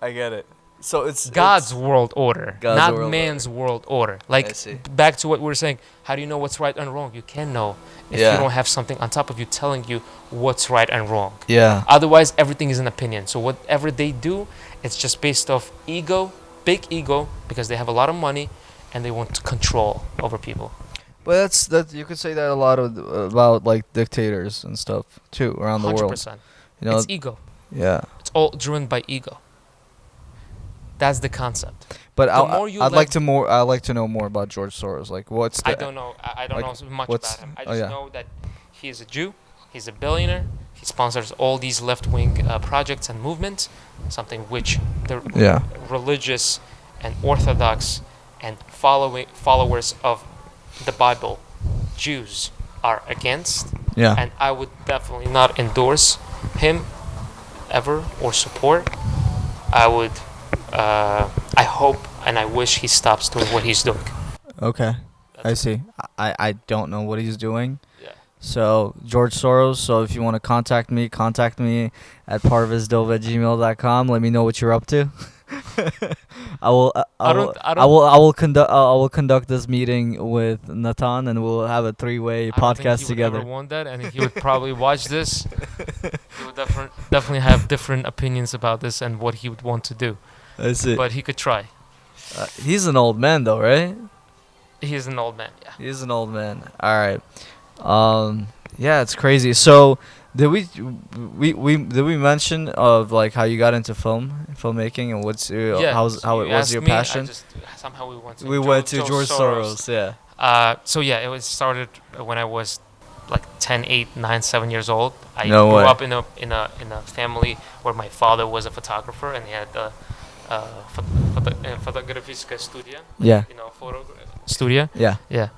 I get it. So it's God's world order, God's not world man's world order. I Like, see. back to what we were saying, how do you know what's right and wrong? You can know if Yeah. you don't have something on top of you telling you what's right and wrong. Yeah. Otherwise, everything is an opinion. So whatever they do, it's just based off ego, big ego, because they have a lot of money and they want control over people. But that you could say that a lot of about like dictators and stuff too around the world. 100%. You know. It's ego. Yeah. It's all driven by ego. That's the concept. But The more you I'd let- like to know more about George Soros. Like, what's the I don't know. I don't like, know so much what's- about him. I oh, just yeah. know that he is a Jew. He's a billionaire. He sponsors all these left-wing projects and movements, something which the Yeah. religious and orthodox and followers of the Bible, Jews, are against. Yeah. And I would definitely not endorse him ever or support. I would. I hope and I wish he stops doing what he's doing. Okay. I That's- see. I don't know what he's doing. Yeah. So George Soros. So if you want to contact me at parvisdove@gmail.com. Let me know what you're up to. I will. I don't- I will conduct this meeting with Natan, and we'll have a three-way I don't think podcast he would together. ever want that, and he would probably watch this. He would definitely have different opinions about this and what he would want to do. I see. but he could try. He's an old man though, right? He's an old man. Yeah. He's an old man. All right. Yeah, it's crazy. So, did we mention of like how you got into filmmaking, and what's Yeah. how you it was asked your me, passion? Somehow we went to We went to George Soros. Yeah. So yeah, it was started when I was like 10, 8, 9, 7 years old. I No grew way. up in a family where my father was a photographer and he had a photography studio. Yeah. Photo studio. Yeah. Yeah.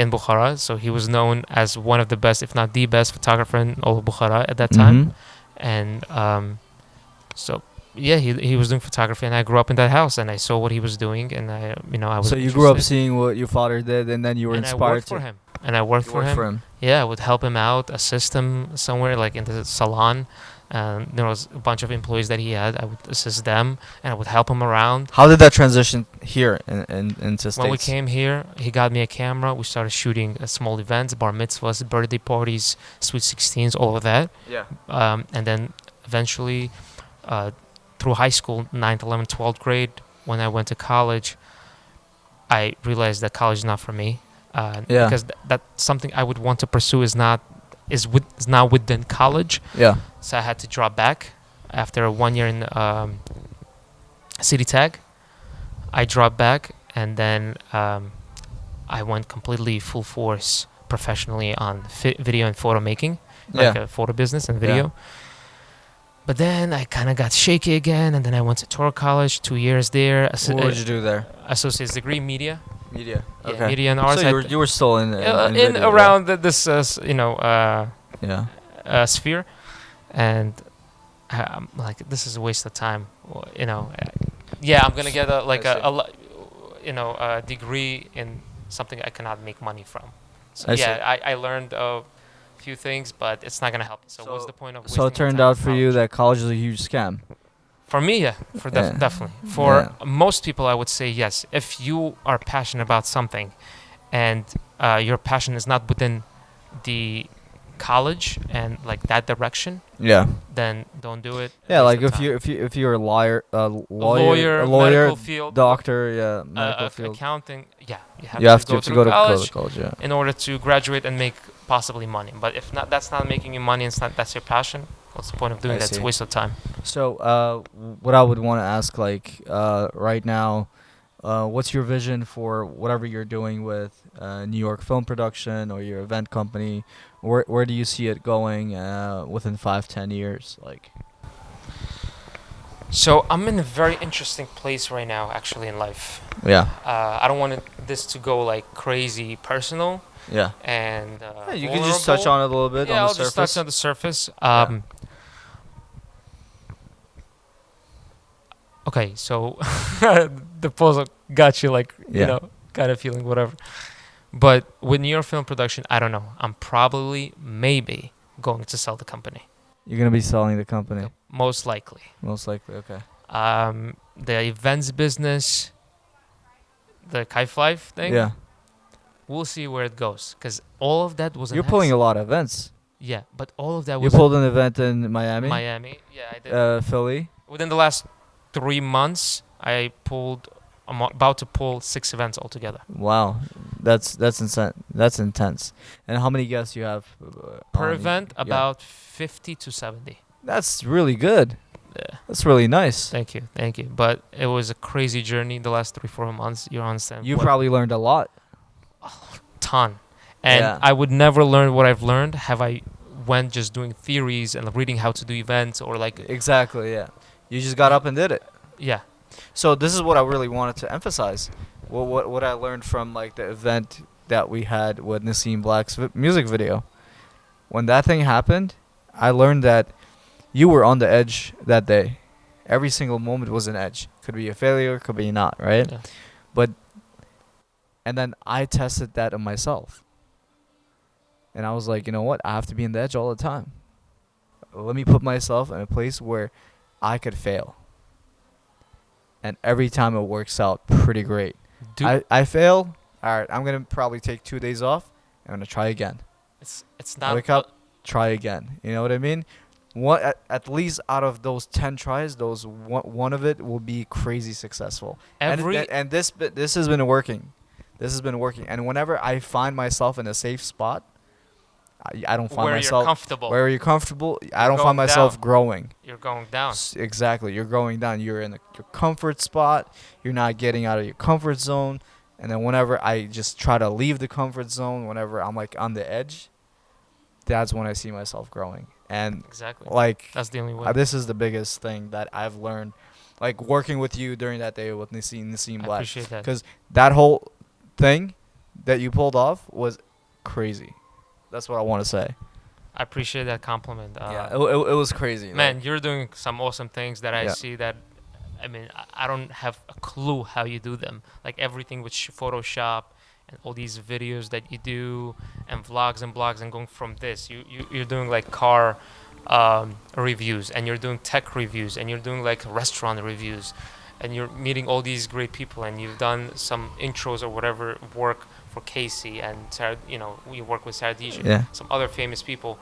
In Bukhara, so he was known as one of the best, if not the best, photographer in all of Bukhara at that time. And so yeah, he was doing photography, and I grew up in that house, and I saw what he was doing, and I was. So you grew up interested. seeing what your father did, and then you were And I inspired worked to. for him. And I worked You for worked him. for him. Yeah, I would help him out, assist him somewhere, like in the salon. There was a bunch of employees that he had. I would assist them, and I would help him around. How did that transition here into States? When we came here, he got me a camera. We started shooting small events, bar mitzvahs, birthday parties, sweet 16s, all of that. Yeah. And then eventually, through high school, 9th, 11th, 12th grade, when I went to college, I realized that college is not for me. Yeah. Because that's something I would want to pursue is not within college. Yeah. So I had to drop back after 1 year in City Tech. I dropped back, and then I went completely full force professionally on video and photo making, like a photo business and video. Yeah. But then I kind of got shaky again, and then I went to Torah College, 2 years there. What did you do there? Associate's degree, media. Media. Yeah, Okay. media and arts. So you were still in video, around this sphere, and I'm like, this is a waste of time. Yeah, I'm gonna get a degree in something I cannot make money from. So I learned a few things, but it's not gonna help. So what's the point of? So it turned out for you that college is a huge scam. For me, yeah, definitely. For most people, I would say yes. If you are passionate about something, and your passion is not within the college and like that direction, then don't do it. Yeah, like if you're a lawyer, medical field, doctor, medical field, accounting, you have to go to college, in order to graduate and make possibly money. But if not, that's not making you money. That's your passion. What's the point of doing that? It's a waste of time. So, what I would want to ask, like, right now, what's your vision for whatever you're doing with New York film production or your event company? Where do you see it going within 5-10 years? Like, so I'm in a very interesting place right now, actually, in life. Yeah. I don't want this to go like crazy personal. Yeah. And you can just touch on it a little bit. Yeah, on the I'll surface. just touch on the surface. Okay, so the puzzle got you, like, kind of feeling whatever. But with New York film production, I don't know. I'm maybe going to sell the company. You're gonna be selling the company. Most likely. Most likely, okay. The events business, the Kaif Life thing. Yeah. We'll see where it goes, because all of that was. You're pulling a lot of events. Yeah, but all of that was. You pulled an event in Miami. Miami, yeah, I did. Philly. Within the last 3 months, I'm about to pull 6 events altogether. Wow, that's insane. That's intense. And how many guests you have per event? About 50 to 70. That's really good. Yeah, that's really nice. Thank you. But it was a crazy journey the last 3-4 months. You understand? You probably learned a lot. A ton. And I would never learn what I've learned have I went just doing theories and reading how to do events or like. Exactly. Yeah. You just got up and did it. Yeah. So this is what I really wanted to emphasize. What I learned from like the event that we had with Nassim Black's music video. When that thing happened, I learned that you were on the edge that day. Every single moment was an edge. Could be a failure, could be not, right? Yeah. And then I tested that on myself. And I was like, you know what? I have to be in the edge all the time. Let me put myself in a place where I could fail. And every time it works out pretty great. I fail. All right, I'm going to probably take 2 days off. I'm going to try again. It's not. Wake up, try again. You know what I mean? at least out of those 10 tries, those one of it will be crazy successful. And this has been working. This has been working. And whenever I find myself in a safe spot, I don't find where myself you're comfortable. where you're comfortable. I You're don't going find myself down. growing. You're going down. Exactly, you're going down. You're in your comfort spot. You're not getting out of your comfort zone. And then whenever I just try to leave the comfort zone, whenever I'm like on the edge, that's when I see myself growing. And Exactly. like That's the only way. this is the biggest thing that I've learned, like working with you during that day with Nassim I Black, appreciate that. because that whole thing that you pulled off was crazy. That's what I want to say. I appreciate that compliment. Yeah, it was crazy. Man, like, you're doing some awesome things that I Yeah. see that, I mean, I don't have a clue how you do them. Like everything with Photoshop and all these videos that you do and vlogs and blogs and going from this. You're doing like car reviews, and you're doing tech reviews, and you're doing like restaurant reviews, and you're meeting all these great people, and you've done some intros or whatever work for Casey and Sarah, we work with Sarah DJ, Yeah. some other famous people.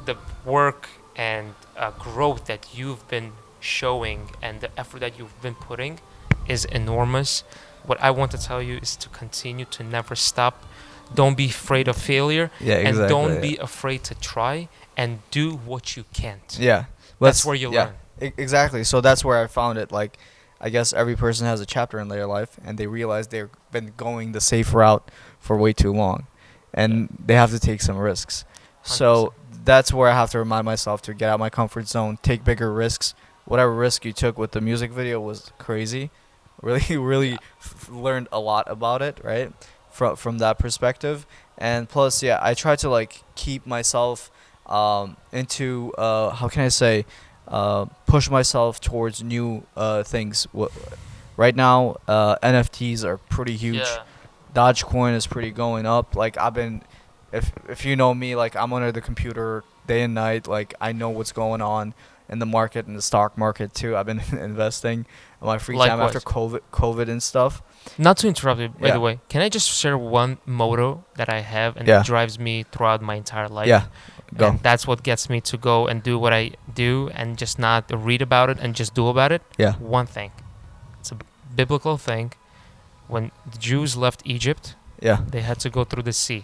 The work and growth that you've been showing and the effort that you've been putting is enormous. What I want to tell you is to continue to never stop. Don't be afraid of failure, Yeah, exactly. and don't yeah. be afraid to try and do what you can't. Yeah, That's where you learn. Exactly. So that's where I found it. Like, I guess every person has a chapter in their life, and they realize they've been going the safe route for way too long, and they have to take some risks. So that's where I have to remind myself to get out my comfort zone, take bigger risks. Whatever risk you took with the music video was crazy. Really learned a lot about it, right? From that perspective. And plus, yeah, I try to like keep myself into how can I say, push myself towards new things. Right now, NFTs are pretty huge. Yeah. Dogecoin is pretty going up. Like I've been, if you know me, like I'm under the computer day and night. Like I know what's going on in the market and the stock market too. I've been investing in my free time after COVID and stuff. Not to interrupt you, by Yeah. the way, can I just share one motto that I have and Yeah. it drives me throughout my entire life? Yeah, go. And that's what gets me to go and do what I do and just not read about it and just do about it. Yeah. One thing. It's a biblical thing. When the Jews left Egypt, Yeah. they had to go through the sea.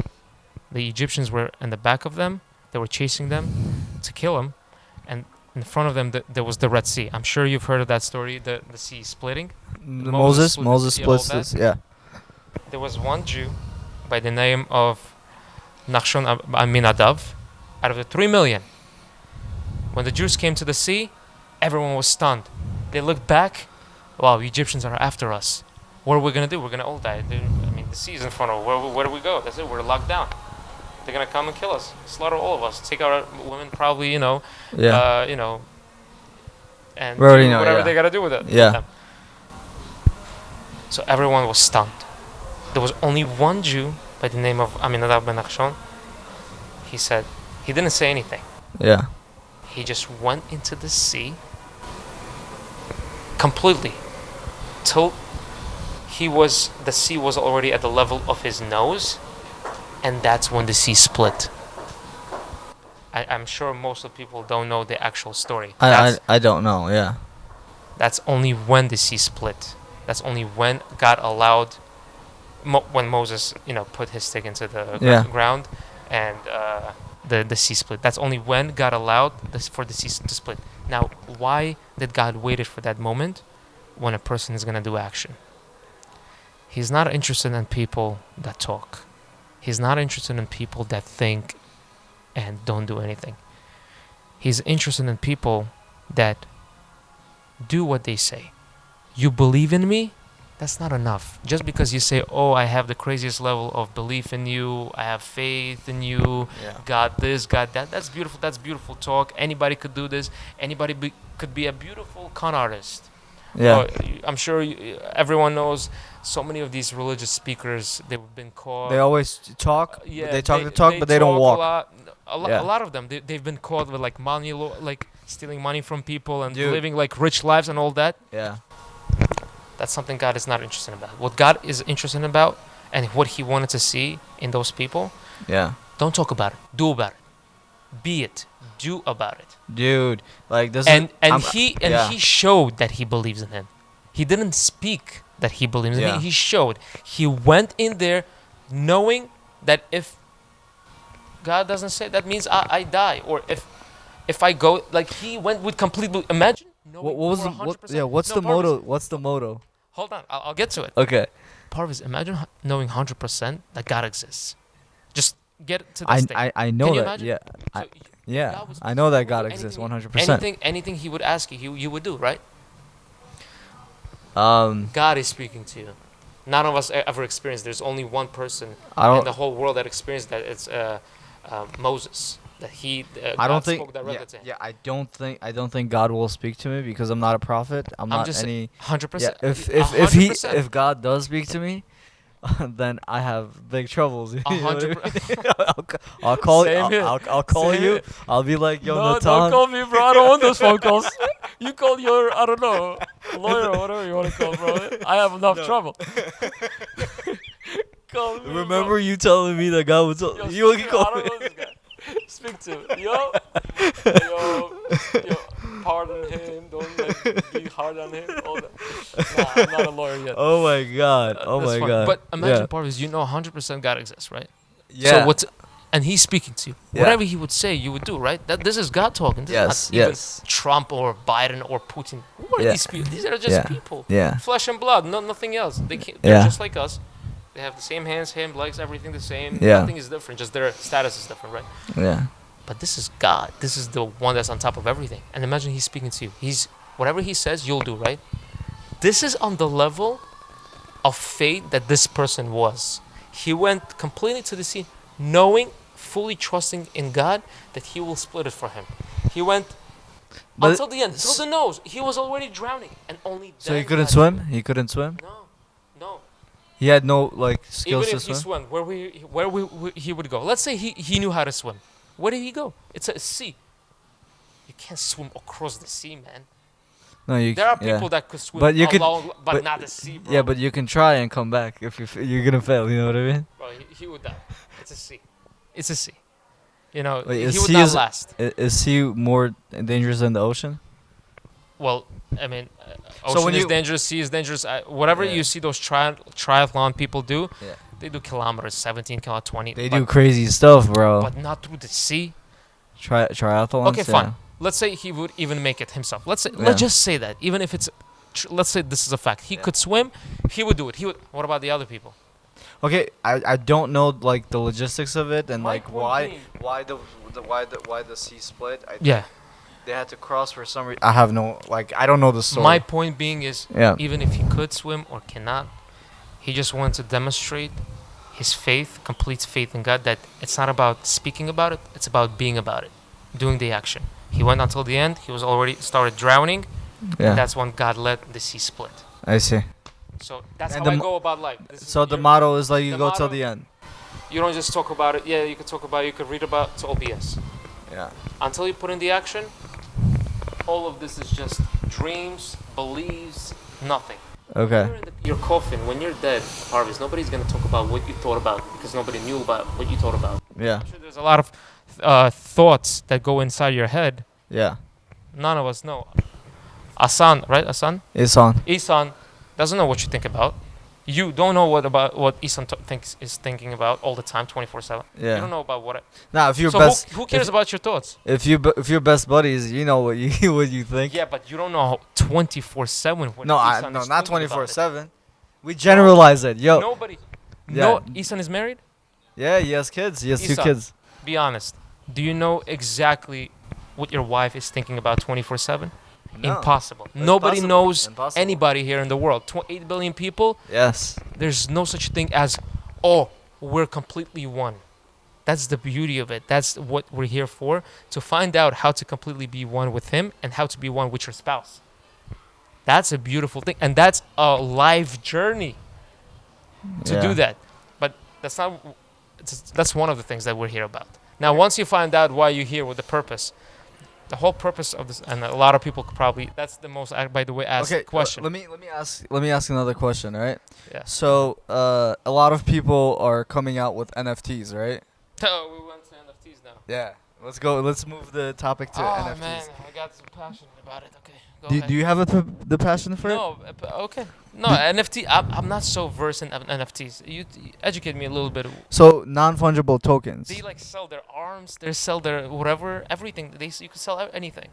The Egyptians were in the back of them. They were chasing them to kill them. And in front of them, there was the Red Sea. I'm sure you've heard of that story, the sea splitting. Moses splits all this. Yeah. There was one Jew by the name of Nachshon Aminadav out of the 3 million. When the Jews came to the sea, everyone was stunned. They looked back. Wow, Egyptians are after us. What are we going to do? We're going to all die. The sea is in front of us. Where do we go? That's it. We're locked down. They're going to come and kill us. Slaughter all of us. Take our women probably, Yeah. And We already do know, whatever yeah. they got to do with it. Yeah. Them. So everyone was stunned. There was only one Jew by the name of Aminadav ben Nachshon. He said, he didn't say anything. Yeah. He just went into the sea completely till the sea was already at the level of his nose, and that's when the sea split. I'm sure most of the people don't know the actual story. I don't know. Yeah. That's only when the sea split. That's only when God allowed, when Moses, put his stick into the ground, and the sea split. That's only when God allowed for the sea to split. Now, why did God waited for that moment when a person is going to do action? He's not interested in people that talk. He's not interested in people that think and don't do anything. He's interested in people that do what they say. You believe in me? That's not enough. Just because you say, oh, I have the craziest level of belief in you, I have faith in you, Yeah. God this, God that. That's beautiful. That's beautiful talk. Anybody could do this. Anybody could be a beautiful con artist. Yeah. I'm sure everyone knows so many of these religious speakers, they've been caught. They always talk. Yeah, they talk the talk, but they don't walk. A Yeah. lot of them, they've been caught with like money, like stealing money from people and Dude. living like rich lives and all that. Yeah. That's something God is not interested about. What God is interested about and what He wanted to see in those people, Yeah. don't talk about it. Do about it. Be it. Do about it. Dude, like this And is he showed that he believes in him. He didn't speak that he believes in him. Yeah. He showed. He went in there knowing that if God doesn't say, that means I die. Or if I go, like he went with complete. Imagine knowing what was for the what 100%. yeah, what's No, the Parvis, motto? What's the motto? Hold on, I'll get to it. Okay. Parvis, imagine knowing 100% that God exists. Just get to the state. I know Can you that. imagine? Yeah. So Yeah. God was I know that speaking, God would do exists anything- 100%. Anything he would ask you, you would do, right? Um God is speaking to you. None of us ever experienced. There's only one person I in don't the whole world that experienced that. It's Moses. That I God don't think spoke directly to him. yeah, I don't think God will speak to me because I'm not a prophet. I'm not just any 100%. Yeah, if 100%. if God does speak to me, then I have big troubles. You know what I mean? 100%. I'll call Same here. I'll call Same you. here. I'll be like, yo, No, Natan. don't call me, bro. I don't want those phone calls. You call your, I don't know, lawyer or whatever you want to call, bro. I have enough No. trouble. Call me, Remember you telling me that God would tell bro. you Yo, can I call don't me. know this guy. Speak to him. Yo, pardon him. Don't be hard on him. All that. Nah, I'm not a lawyer yet. Oh my God. Oh That's my fine. God. But imagine, Yeah. Parvis, you know 100% God exists, right? Yeah. So and he's speaking to you. Yeah. Whatever he would say, you would do, right? This is God talking. This Yes, is not even yes. Trump or Biden or Putin. Who are Yeah. these people? These are just Yeah. people. Yeah. Flesh and blood, nothing else. They're Yeah. just like us. They have the same hands, legs, everything the same. Yeah. Nothing is different. Just their status is different, right? Yeah. But this is God. This is the one that's on top of everything. And imagine he's speaking to you. Whatever he says, you'll do, right? This is on the level of faith that this person was. He went completely to the sea, knowing, fully trusting in God that he will split it for him. He went until the end, till the nose. He was already drowning, and only So he then couldn't God swim? split. He couldn't swim? No. He had no like Even skills to if he swim? swam, he would go. Let's say he knew how to swim. Where did he go? It's a sea. You can't swim across the sea, man. No, you There are yeah. people that could swim But you could- alone, but but- not the sea, bro. Yeah, but you can try and come back if you're gonna fail. You know what I mean? Bro, he would die. It's a sea. It's a sea. You know, Wait, he is would he not is- last. Is he more dangerous than the ocean? Well, I mean, So ocean when is you- dangerous, sea is dangerous. Whatever Yeah. you see those triathlon people do, Yeah. they do kilometers, 17 kilometers, 20. They but, do crazy stuff, bro. but not through the sea. Triathlons. Okay, fine. Let's say he would even make it himself. Let's Yeah. just say that, even if it's, let's say this is a fact. He could swim, he would do it. What about the other people? Okay, I don't know like the logistics of it and My like point why being- why the sea split. I think Yeah. they had to cross for some reason. I have no like I don't know the story. My point being is, Yeah. even if he could swim or cannot, he just wanted to demonstrate his faith, complete faith in God, that it's not about speaking about it, it's about being about it, doing the action. He went until the end, he was already started drowning, Yeah. and that's when God let the sea split. I see. So that's And how the I mo- go about life. So the motto is like you the go till motto- the end. You don't just talk about it. Yeah, you could talk about it, you could read about it, it's all BS. Yeah. Until you put in the action, all of this is just dreams, beliefs, nothing. Okay. You're in your coffin, when you're dead, Harvey, nobody's going to talk about what you thought about because nobody knew about what you thought about. Yeah. I'm sure there's a lot of thoughts that go inside your head. Yeah. None of us know. Asan, right? Asan? It's on. Isan doesn't know what you think about. You don't know what Isan is thinking about all the time, 24/7. Yeah. You don't know about what. Nah, if you're So best, who cares about your thoughts? if you're best buddies, you know what you what you think. Yeah, but you don't know 24/7 what No, Isan no, is not thinking about it. 24/7. We generalize it, yo. Nobody. Yeah. No, Isan is married? Yeah, he has kids. He has two Isan. kids. Be honest. Do you know exactly what your wife is thinking about 24/7? No. Impossible. Nobody Impossible. knows Impossible. anybody here in the world. 8 billion people. Yes. There's no such thing as, oh, we're completely one. That's the beauty of it. That's what we're here for, to find out how to completely be one with him and how to be one with your spouse. That's a beautiful thing. And that's a life journey to do that. But that's not, that's one of the things that we're here about. Now, once you find out why you're here with the purpose, the whole purpose of this, and a lot of people could probably, that's the most, by the way, asked question. Let me ask another question, all right? Yeah. So, a lot of people are coming out with NFTs, right? Oh, we went to NFTs now. Yeah. Let's go. Let's move the topic to Oh NFTs. man, I got so passionate about it. Okay, go Do ahead. you have the passion for it? No, okay. No, Did- NFT. I'm not so versed in NFTs. You educate me a little bit. So non-fungible tokens. They like sell their arms. They sell their whatever, everything. You can sell anything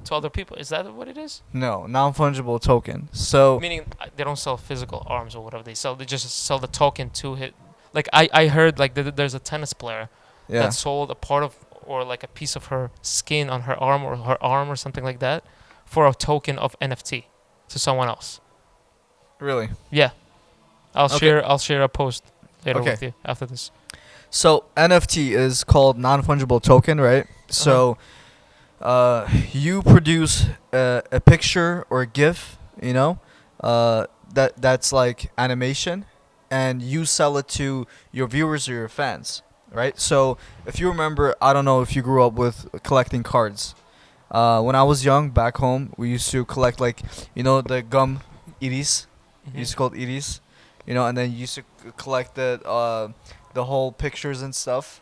to other people. Is that what it is? No, non-fungible token. So Meaning they don't sell physical arms or whatever. They just sell the token to hit. Like I heard like there's a tennis player yeah, that sold a part of or like a piece of her skin on her arm or something like that for a token of NFT to someone else. really. Yeah, Okay. I'll share a post later Okay. with you after this. So NFT is called non-fungible token, right? So, you produce a picture or a GIF, you know, that's like animation, and you sell it to your viewers or your fans, right? So, if you remember, I don't know if you grew up with collecting cards. When I was young, back home, we used to collect like, the gum iris. You used to call it iris, and then you used to collect the whole pictures and stuff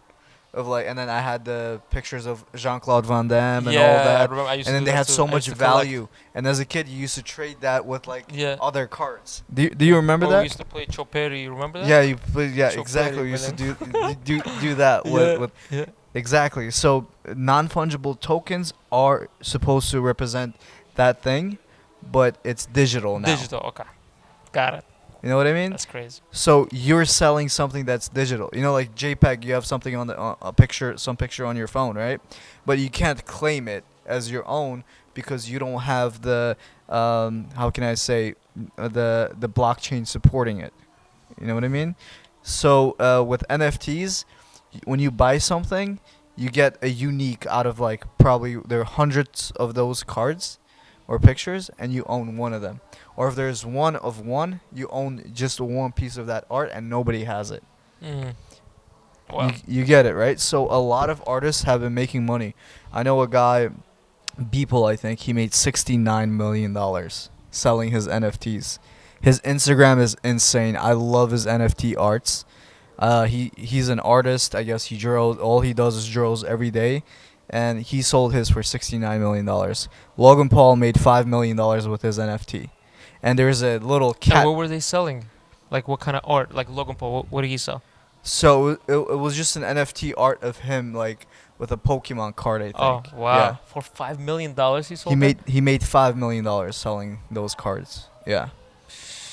of like, and then I had the pictures of Jean-Claude Van Damme and all Yeah, I that, remember. I used and to then do they that had too. so I much used to collect. value. And as a kid, you used to trade that with like Yeah. other cards. Do you remember Oh, that? we used to play Choperi. You remember that? Yeah, you played. Yeah, Choperi, exactly. We used to man. do that with Yeah. exactly. So non-fungible tokens are supposed to represent that thing, but it's digital now. Digital. Okay. Got it. You know what I mean? That's crazy. So you're selling something that's digital. Like JPEG, you have something on a picture, some picture on your phone, right? But you can't claim it as your own because you don't have the how can I say the blockchain supporting it. You know what I mean? So with NFTs, when you buy something, you get a unique out of like probably there are hundreds of those cards or pictures, and you own one of them. Or if there's one of one, you own just one piece of that art, and nobody has it. Mm. Wow. You get it, right? So a lot of artists have been making money. I know a guy, Beeple, I think, he made $69 million selling his NFTs. His Instagram is insane. I love his NFT arts. He's an artist. I guess he draws. All he does is draws every day, and he sold his for $69 million. Logan Paul made $5 million with his NFT. And there's a little And cat. what were they selling? Like what kind of art? Like Logan Paul. What did he sell? So it was just an NFT art of him, like with a Pokemon card, I think. Oh wow! Yeah. For $5 million he sold. He made $5 million selling those cards. Yeah.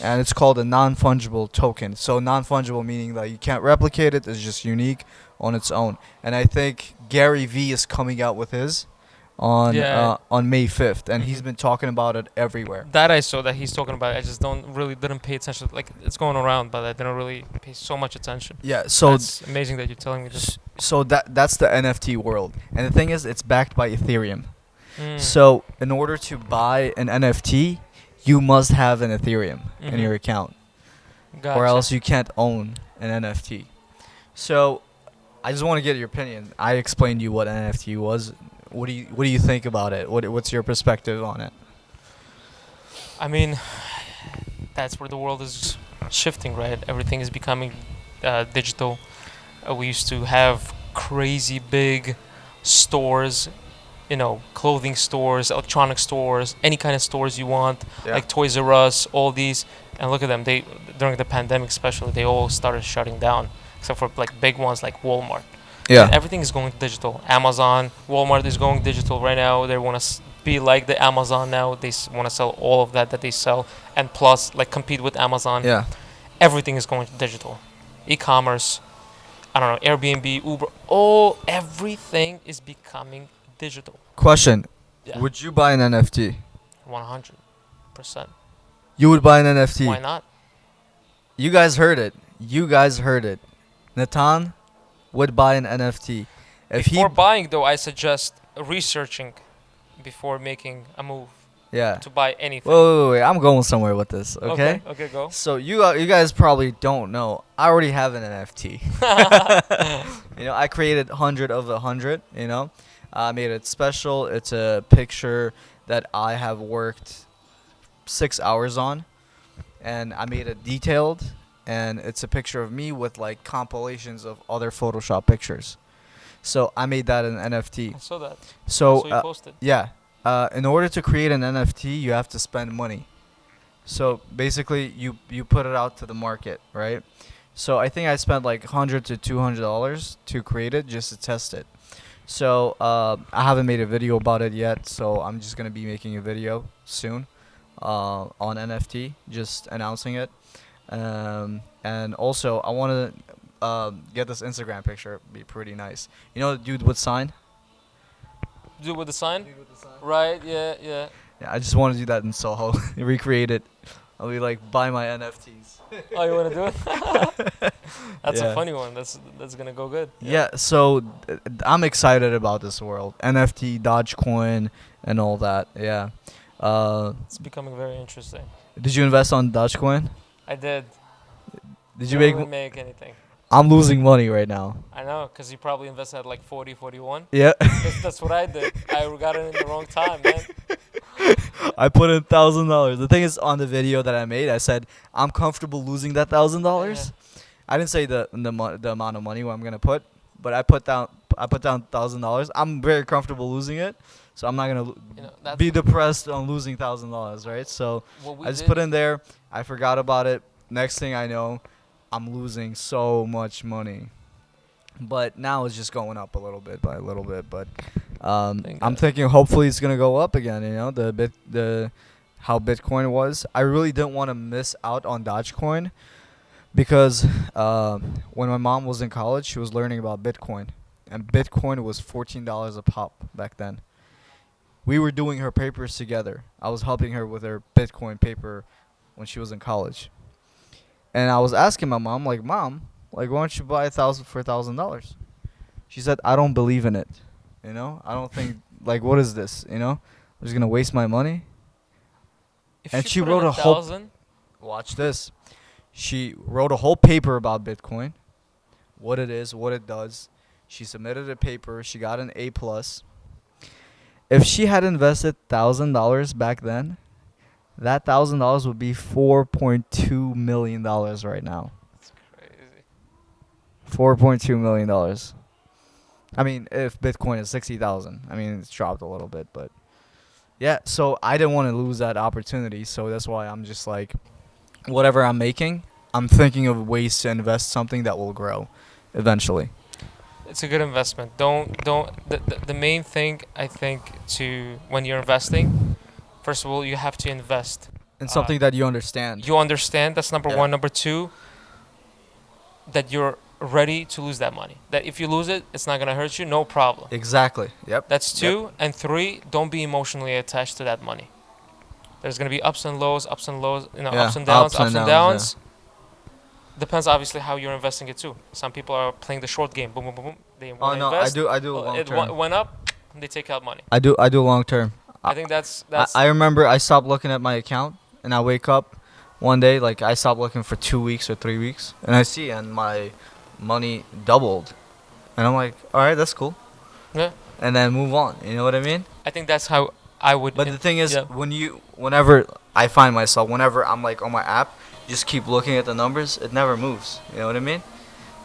And it's called a non-fungible token. So non-fungible meaning that you can't replicate it. It's just unique on its own. And I think Gary V is coming out with his on May 5th, and he's Mhm. been talking about it everywhere. That I saw that he's talking about. I just didn't pay attention. Like it's going around, but I didn't really pay so much attention. Yeah. So That's amazing that you're telling me this. so that's the NFT world. And the thing is, it's backed by Ethereum. Mm. So in order to buy an NFT, you must have an Ethereum in Mhm. your account, Gotcha. or else you can't own an NFT. So I just want to get your opinion. I explained to you what an NFT was. What do you think about it? What's your perspective on it? I mean, that's where the world is shifting, right? Everything is becoming digital. We used to have crazy big stores, clothing stores, electronic stores, any kind of stores you want, like Toys R Us, all these. And look at them. They during the pandemic, especially, they all started shutting down, except for like big ones like Walmart. Yeah. Everything is going digital. Amazon, Walmart is going digital right now. They want to be like the Amazon now. They want to sell all of that they sell, and plus like compete with Amazon. Yeah. Everything is going digital. E-commerce, I don't know, Airbnb, Uber, everything is becoming digital. Question: Yeah. Would you buy an NFT? 100%. You would buy an NFT. Why not? You guys heard it. Natan would buy an NFT. If Before buying, though, I suggest researching before making a move yeah. to buy anything. Wait. I'm going somewhere with this. Okay. Okay, go. So you guys probably don't know. I already have an NFT. I created 100 of 100. I made it special. It's a picture that I have worked 6 hours on, and I made it detailed. And it's a picture of me with like compilations of other Photoshop pictures. So I made that an NFT. I saw that. So So you posted. yeah, in order to create an NFT, you have to spend money. So basically, you put it out to the market, right? So I think I spent like $100 to $200 to create it just to test it. So I haven't made a video about it yet, so I'm just gonna be making a video soon on NFT, just announcing it. And also I want to get this Instagram picture. It'd be pretty nice. You know the dude with sign? Do with the sign. Dude with the sign. Right. Yeah. Yeah. Yeah, I just want to do that in Soho. Recreate it. I'll be like, buy my NFTs. Oh, you want to do it? That's Yeah. a funny one. That's gonna go good. Yeah, so I'm excited about this world. NFT, Dogecoin, and all that. Yeah. It's becoming very interesting. Did you invest on Dogecoin? I did. Did you Didn't make? really make anything. I'm losing money right now. I know, because you probably invested at like 40, 41. Yeah. That's what I did. I got it in the wrong time, man. I put in $1,000. The thing is, on the video that I made, I said I'm comfortable losing that $1,000. I didn't say the amount of money what I'm gonna put, but I put down $1,000. I'm very comfortable losing it, so I'm not gonna You know, that's be depressed on losing $1,000, right? So what we I just did. put in there. I forgot about it. Next thing I know, I'm losing so much money. But now it's just going up a little bit by a little bit. But Thank I'm God. thinking hopefully it's gonna go up again. You know, how Bitcoin was. I really didn't want to miss out on Dogecoin because when my mom was in college, she was learning about Bitcoin, and Bitcoin was $14 a pop back then. We were doing her papers together. I was helping her with her Bitcoin paper when she was in college. And I was asking my mom, like, Mom, like, why don't you buy $1,000? She said, I don't believe in it. You know, I don't think, like, what is this? You know, I'm just gonna waste my money. If and she put wrote in a whole- 1,000, Watch this. She wrote a whole paper about Bitcoin, what it is, what it does. She submitted a paper. She got an A+. If she had invested $1,000 back then, that $1,000 would be $4.2 million right now. it's crazy. $4.2 million. I mean, if Bitcoin is 60,000, I mean it's dropped a little bit, but yeah. So I didn't want to lose that opportunity, so that's why I'm just like, whatever I'm making, I'm thinking of ways to invest something that will grow, eventually. It's a good investment. The main thing I think to when you're investing, first of all, you have to invest. And something that you understand. You understand, that's number Yeah. one. Number two, that you're ready to lose that money. That if you lose it, it's not gonna hurt you, no problem. Exactly. Yep. That's two. And three, don't be emotionally attached to that money. There's gonna be ups and lows, you know, Yeah, ups and downs, ups and downs, Depends obviously how you're investing it too. Some people are playing the short game. Boom, boom, boom, boom. They Oh wanna no, invest. I do long It term. went up. They take out money. I do long term. I think that's. I remember I stopped looking at my account, and I wake up one day, like I stopped looking for 2 weeks or 3 weeks, and I see and my money doubled, and I'm like, all right, that's cool. Yeah. And then move on. You know what I mean? I think that's how I would. But the thing is, yeah. whenever I find myself, whenever I'm like on my app, just keep looking at the numbers, it never moves. You know what I mean?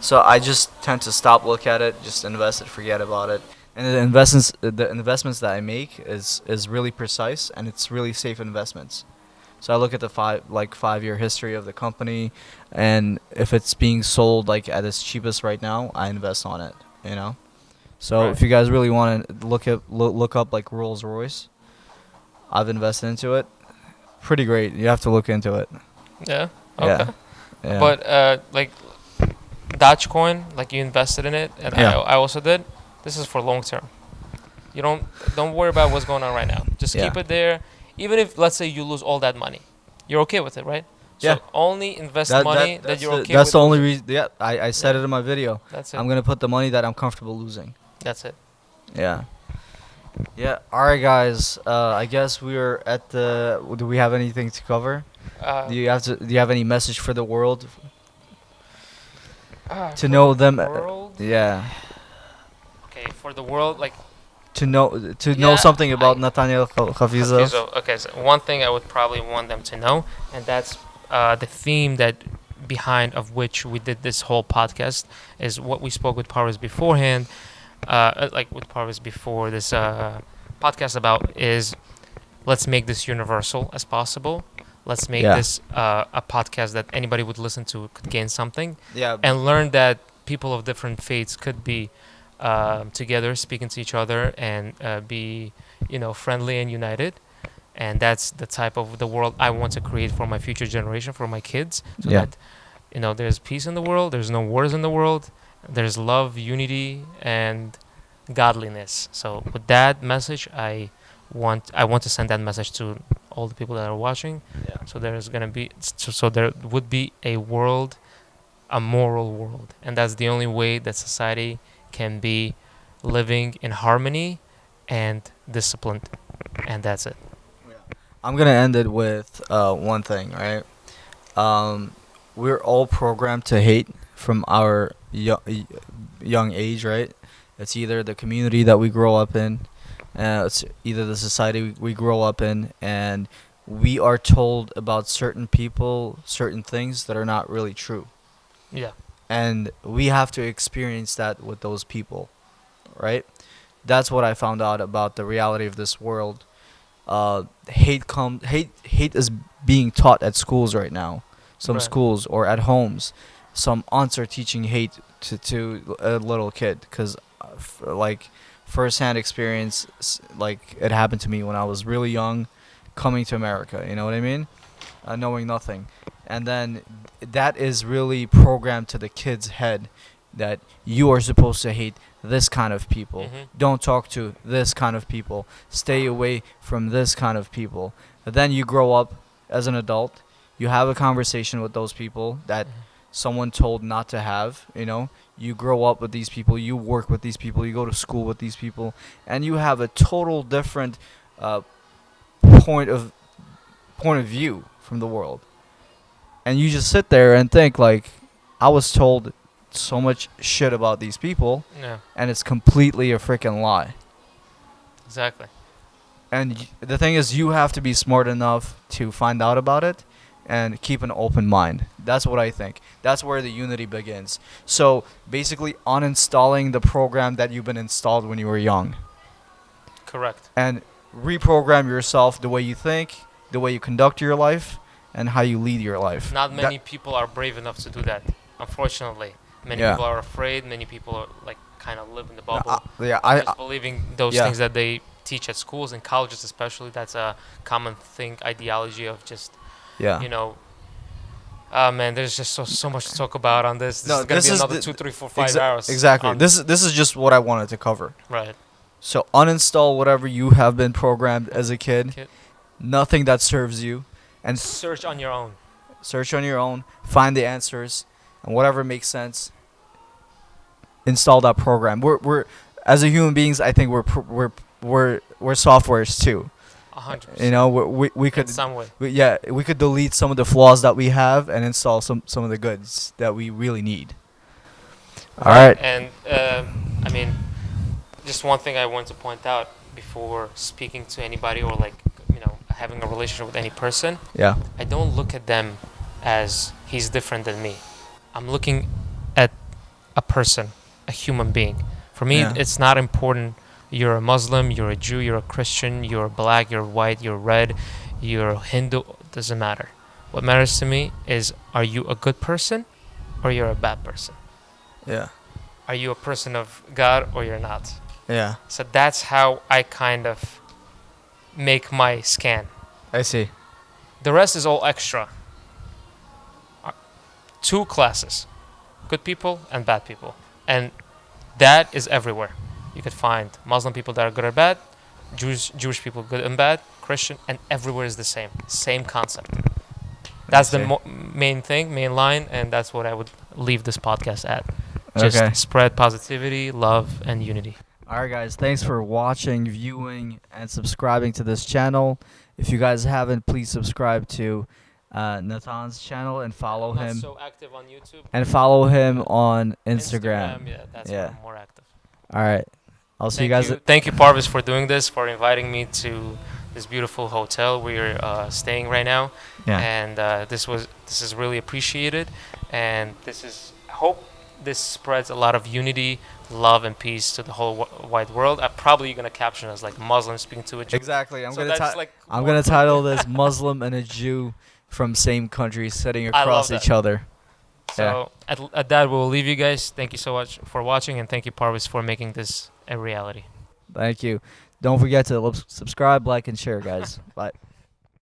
So I just tend to stop, look at it, just invest it, forget about it. And the investments that I make is really precise, and it's really safe investments. So I look at the 5-year history of the company, and if it's being sold like at its cheapest right now, I invest on it. You know. So Right. if you guys really want to look up like Rolls Royce, I've invested into it. Pretty great. You have to look into it. Yeah. Yeah. Okay. Yeah. But like Dogecoin, like you invested in it, and Yeah. I also did. This is for long term. You don't worry about what's going on right now. Just Yeah. keep it there. Even if let's say you lose all that money, you're okay with it, right? Yeah. So only invest money that you're okay that's with. the only losing. reason. Yeah, I said Yeah. it in my video. That's it. I'm gonna put the money that I'm comfortable losing. That's it. Yeah. Yeah. All right, guys. I guess we're at the. Do we have anything to cover? Do you have any message for the world? To for know the them. world? Yeah. Okay, for the world, like To know Yeah, something about Nataniel Khafizov. Khafizov. Okay, so one thing I would probably want them to know, and that's the theme that behind of which we did this whole podcast, is what we spoke with Paris beforehand. like what Parvis before this podcast about is let's make this universal as possible. Let's make Yeah. this a podcast that anybody would listen to could gain something Yeah. and learn that people of different faiths could be together, speaking to each other, and be, friendly and united. And that's the type of the world I want to create for my future generation, for my kids, so Yeah. that there's peace in the world, there's no wars in the world, there's love, unity, and godliness. So with that message, I want to send that message to all the people that are watching. Yeah. So there would be a world, a moral world, and that's the only way that society can be living in harmony and disciplined, and that's it. I'm gonna end it with one thing, right? Um, we're all programmed to hate from our young age, right? It's either the community that we grow up in, it's either the society we grow up in, and we are told about certain people, certain things that are not really true. Yeah. And we have to experience that with those people, right? That's what I found out about the reality of this world. Hate is being taught at schools right now. Some Right. schools or at homes, some aunts are teaching hate to a little kid because, like, firsthand experience, like it happened to me when I was really young, coming to America. You know what I mean? Knowing nothing, and then that is really programmed to the kid's head that you are supposed to hate this kind of people. Mhm. Don't talk to this kind of people. Stay away from this kind of people. But then you grow up as an adult. You have a conversation with those people that Mhm. someone told not to have. You grow up with these people. You work with these people. You go to school with these people, and you have a total different uh, point of point of view from the world. And you just sit there and think like, I was told so much shit about these people, Yeah. and it's completely a freaking lie. Exactly. And the thing is, you have to be smart enough to find out about it and keep an open mind. That's what I think. That's where the unity begins. So basically, uninstalling the program that you've been installed when you were young, Correct. and reprogram yourself the way you think, the way you conduct your life, and how you lead your life. Not That- many people are brave enough to do that, unfortunately. Many Yeah. people are afraid. Many people are like kind of live in the bubble, just believing those yeah. things that they teach at schools and colleges, especially. That's a common thing, ideology of just yeah. you know. Man, there's just so much to talk about on this. This No, is gonna this be is another the- 2, 3, 4, 5 hours. Exactly. on- This is just what I wanted to cover. right. So uninstall whatever you have been programmed as a kid. Kid. Nothing that serves you, and Search on your own. search on your own. Find the answers, and whatever makes sense. Install that program. We're as a human beings. I think we're softwares too. 100%. You know, we in could some way. we could delete some of the flaws that we have and install some of the goods that we really need. All right. And I mean, just one thing I want to point out before speaking to anybody or like having a relationship with any person, Yeah. I don't look at them as he's different than me. I'm looking at a person, a human being. For me, Yeah. it's not important. You're a Muslim, you're a Jew, you're a Christian, you're black, you're white, you're red, you're Hindu. Doesn't matter. What matters to me is, are you a good person or you're a bad person? Yeah. Are you a person of God or you're not? Yeah. So that's how I kind of make my scan. I see. The rest is all extra. Two classes, good people and bad people. And that is everywhere. You could find Muslim people that are good or bad, Jewish people good and bad, Christian, and everywhere is the same. Same concept. That's the main thing, main line, and that's what I would leave this podcast at. Just Okay. spread positivity, love, and unity. All right, guys. Thanks for watching, viewing, and subscribing to this channel. If you guys haven't, please subscribe to Nathan's channel and follow I'm him. not so active on YouTube. And follow him on Instagram. Yeah, that's Yeah. where I'm more active. All right. I'll see you guys. Thank you, Parvis, for doing this, for inviting me to this beautiful hotel we're staying right now. Yeah. And this is really appreciated. And I hope this spreads a lot of unity, love, and peace to the whole wide world. Probably you're gonna caption us like Muslims speaking to a Jew. Exactly. So that's like I'm one gonna thing. title this Muslim and a Jew from same country sitting I love across that. each other. So at that, we'll leave you guys. Thank you so much for watching, and thank you, Parvis, for making this a reality. Thank you. Don't forget to subscribe, like, and share, guys. Bye.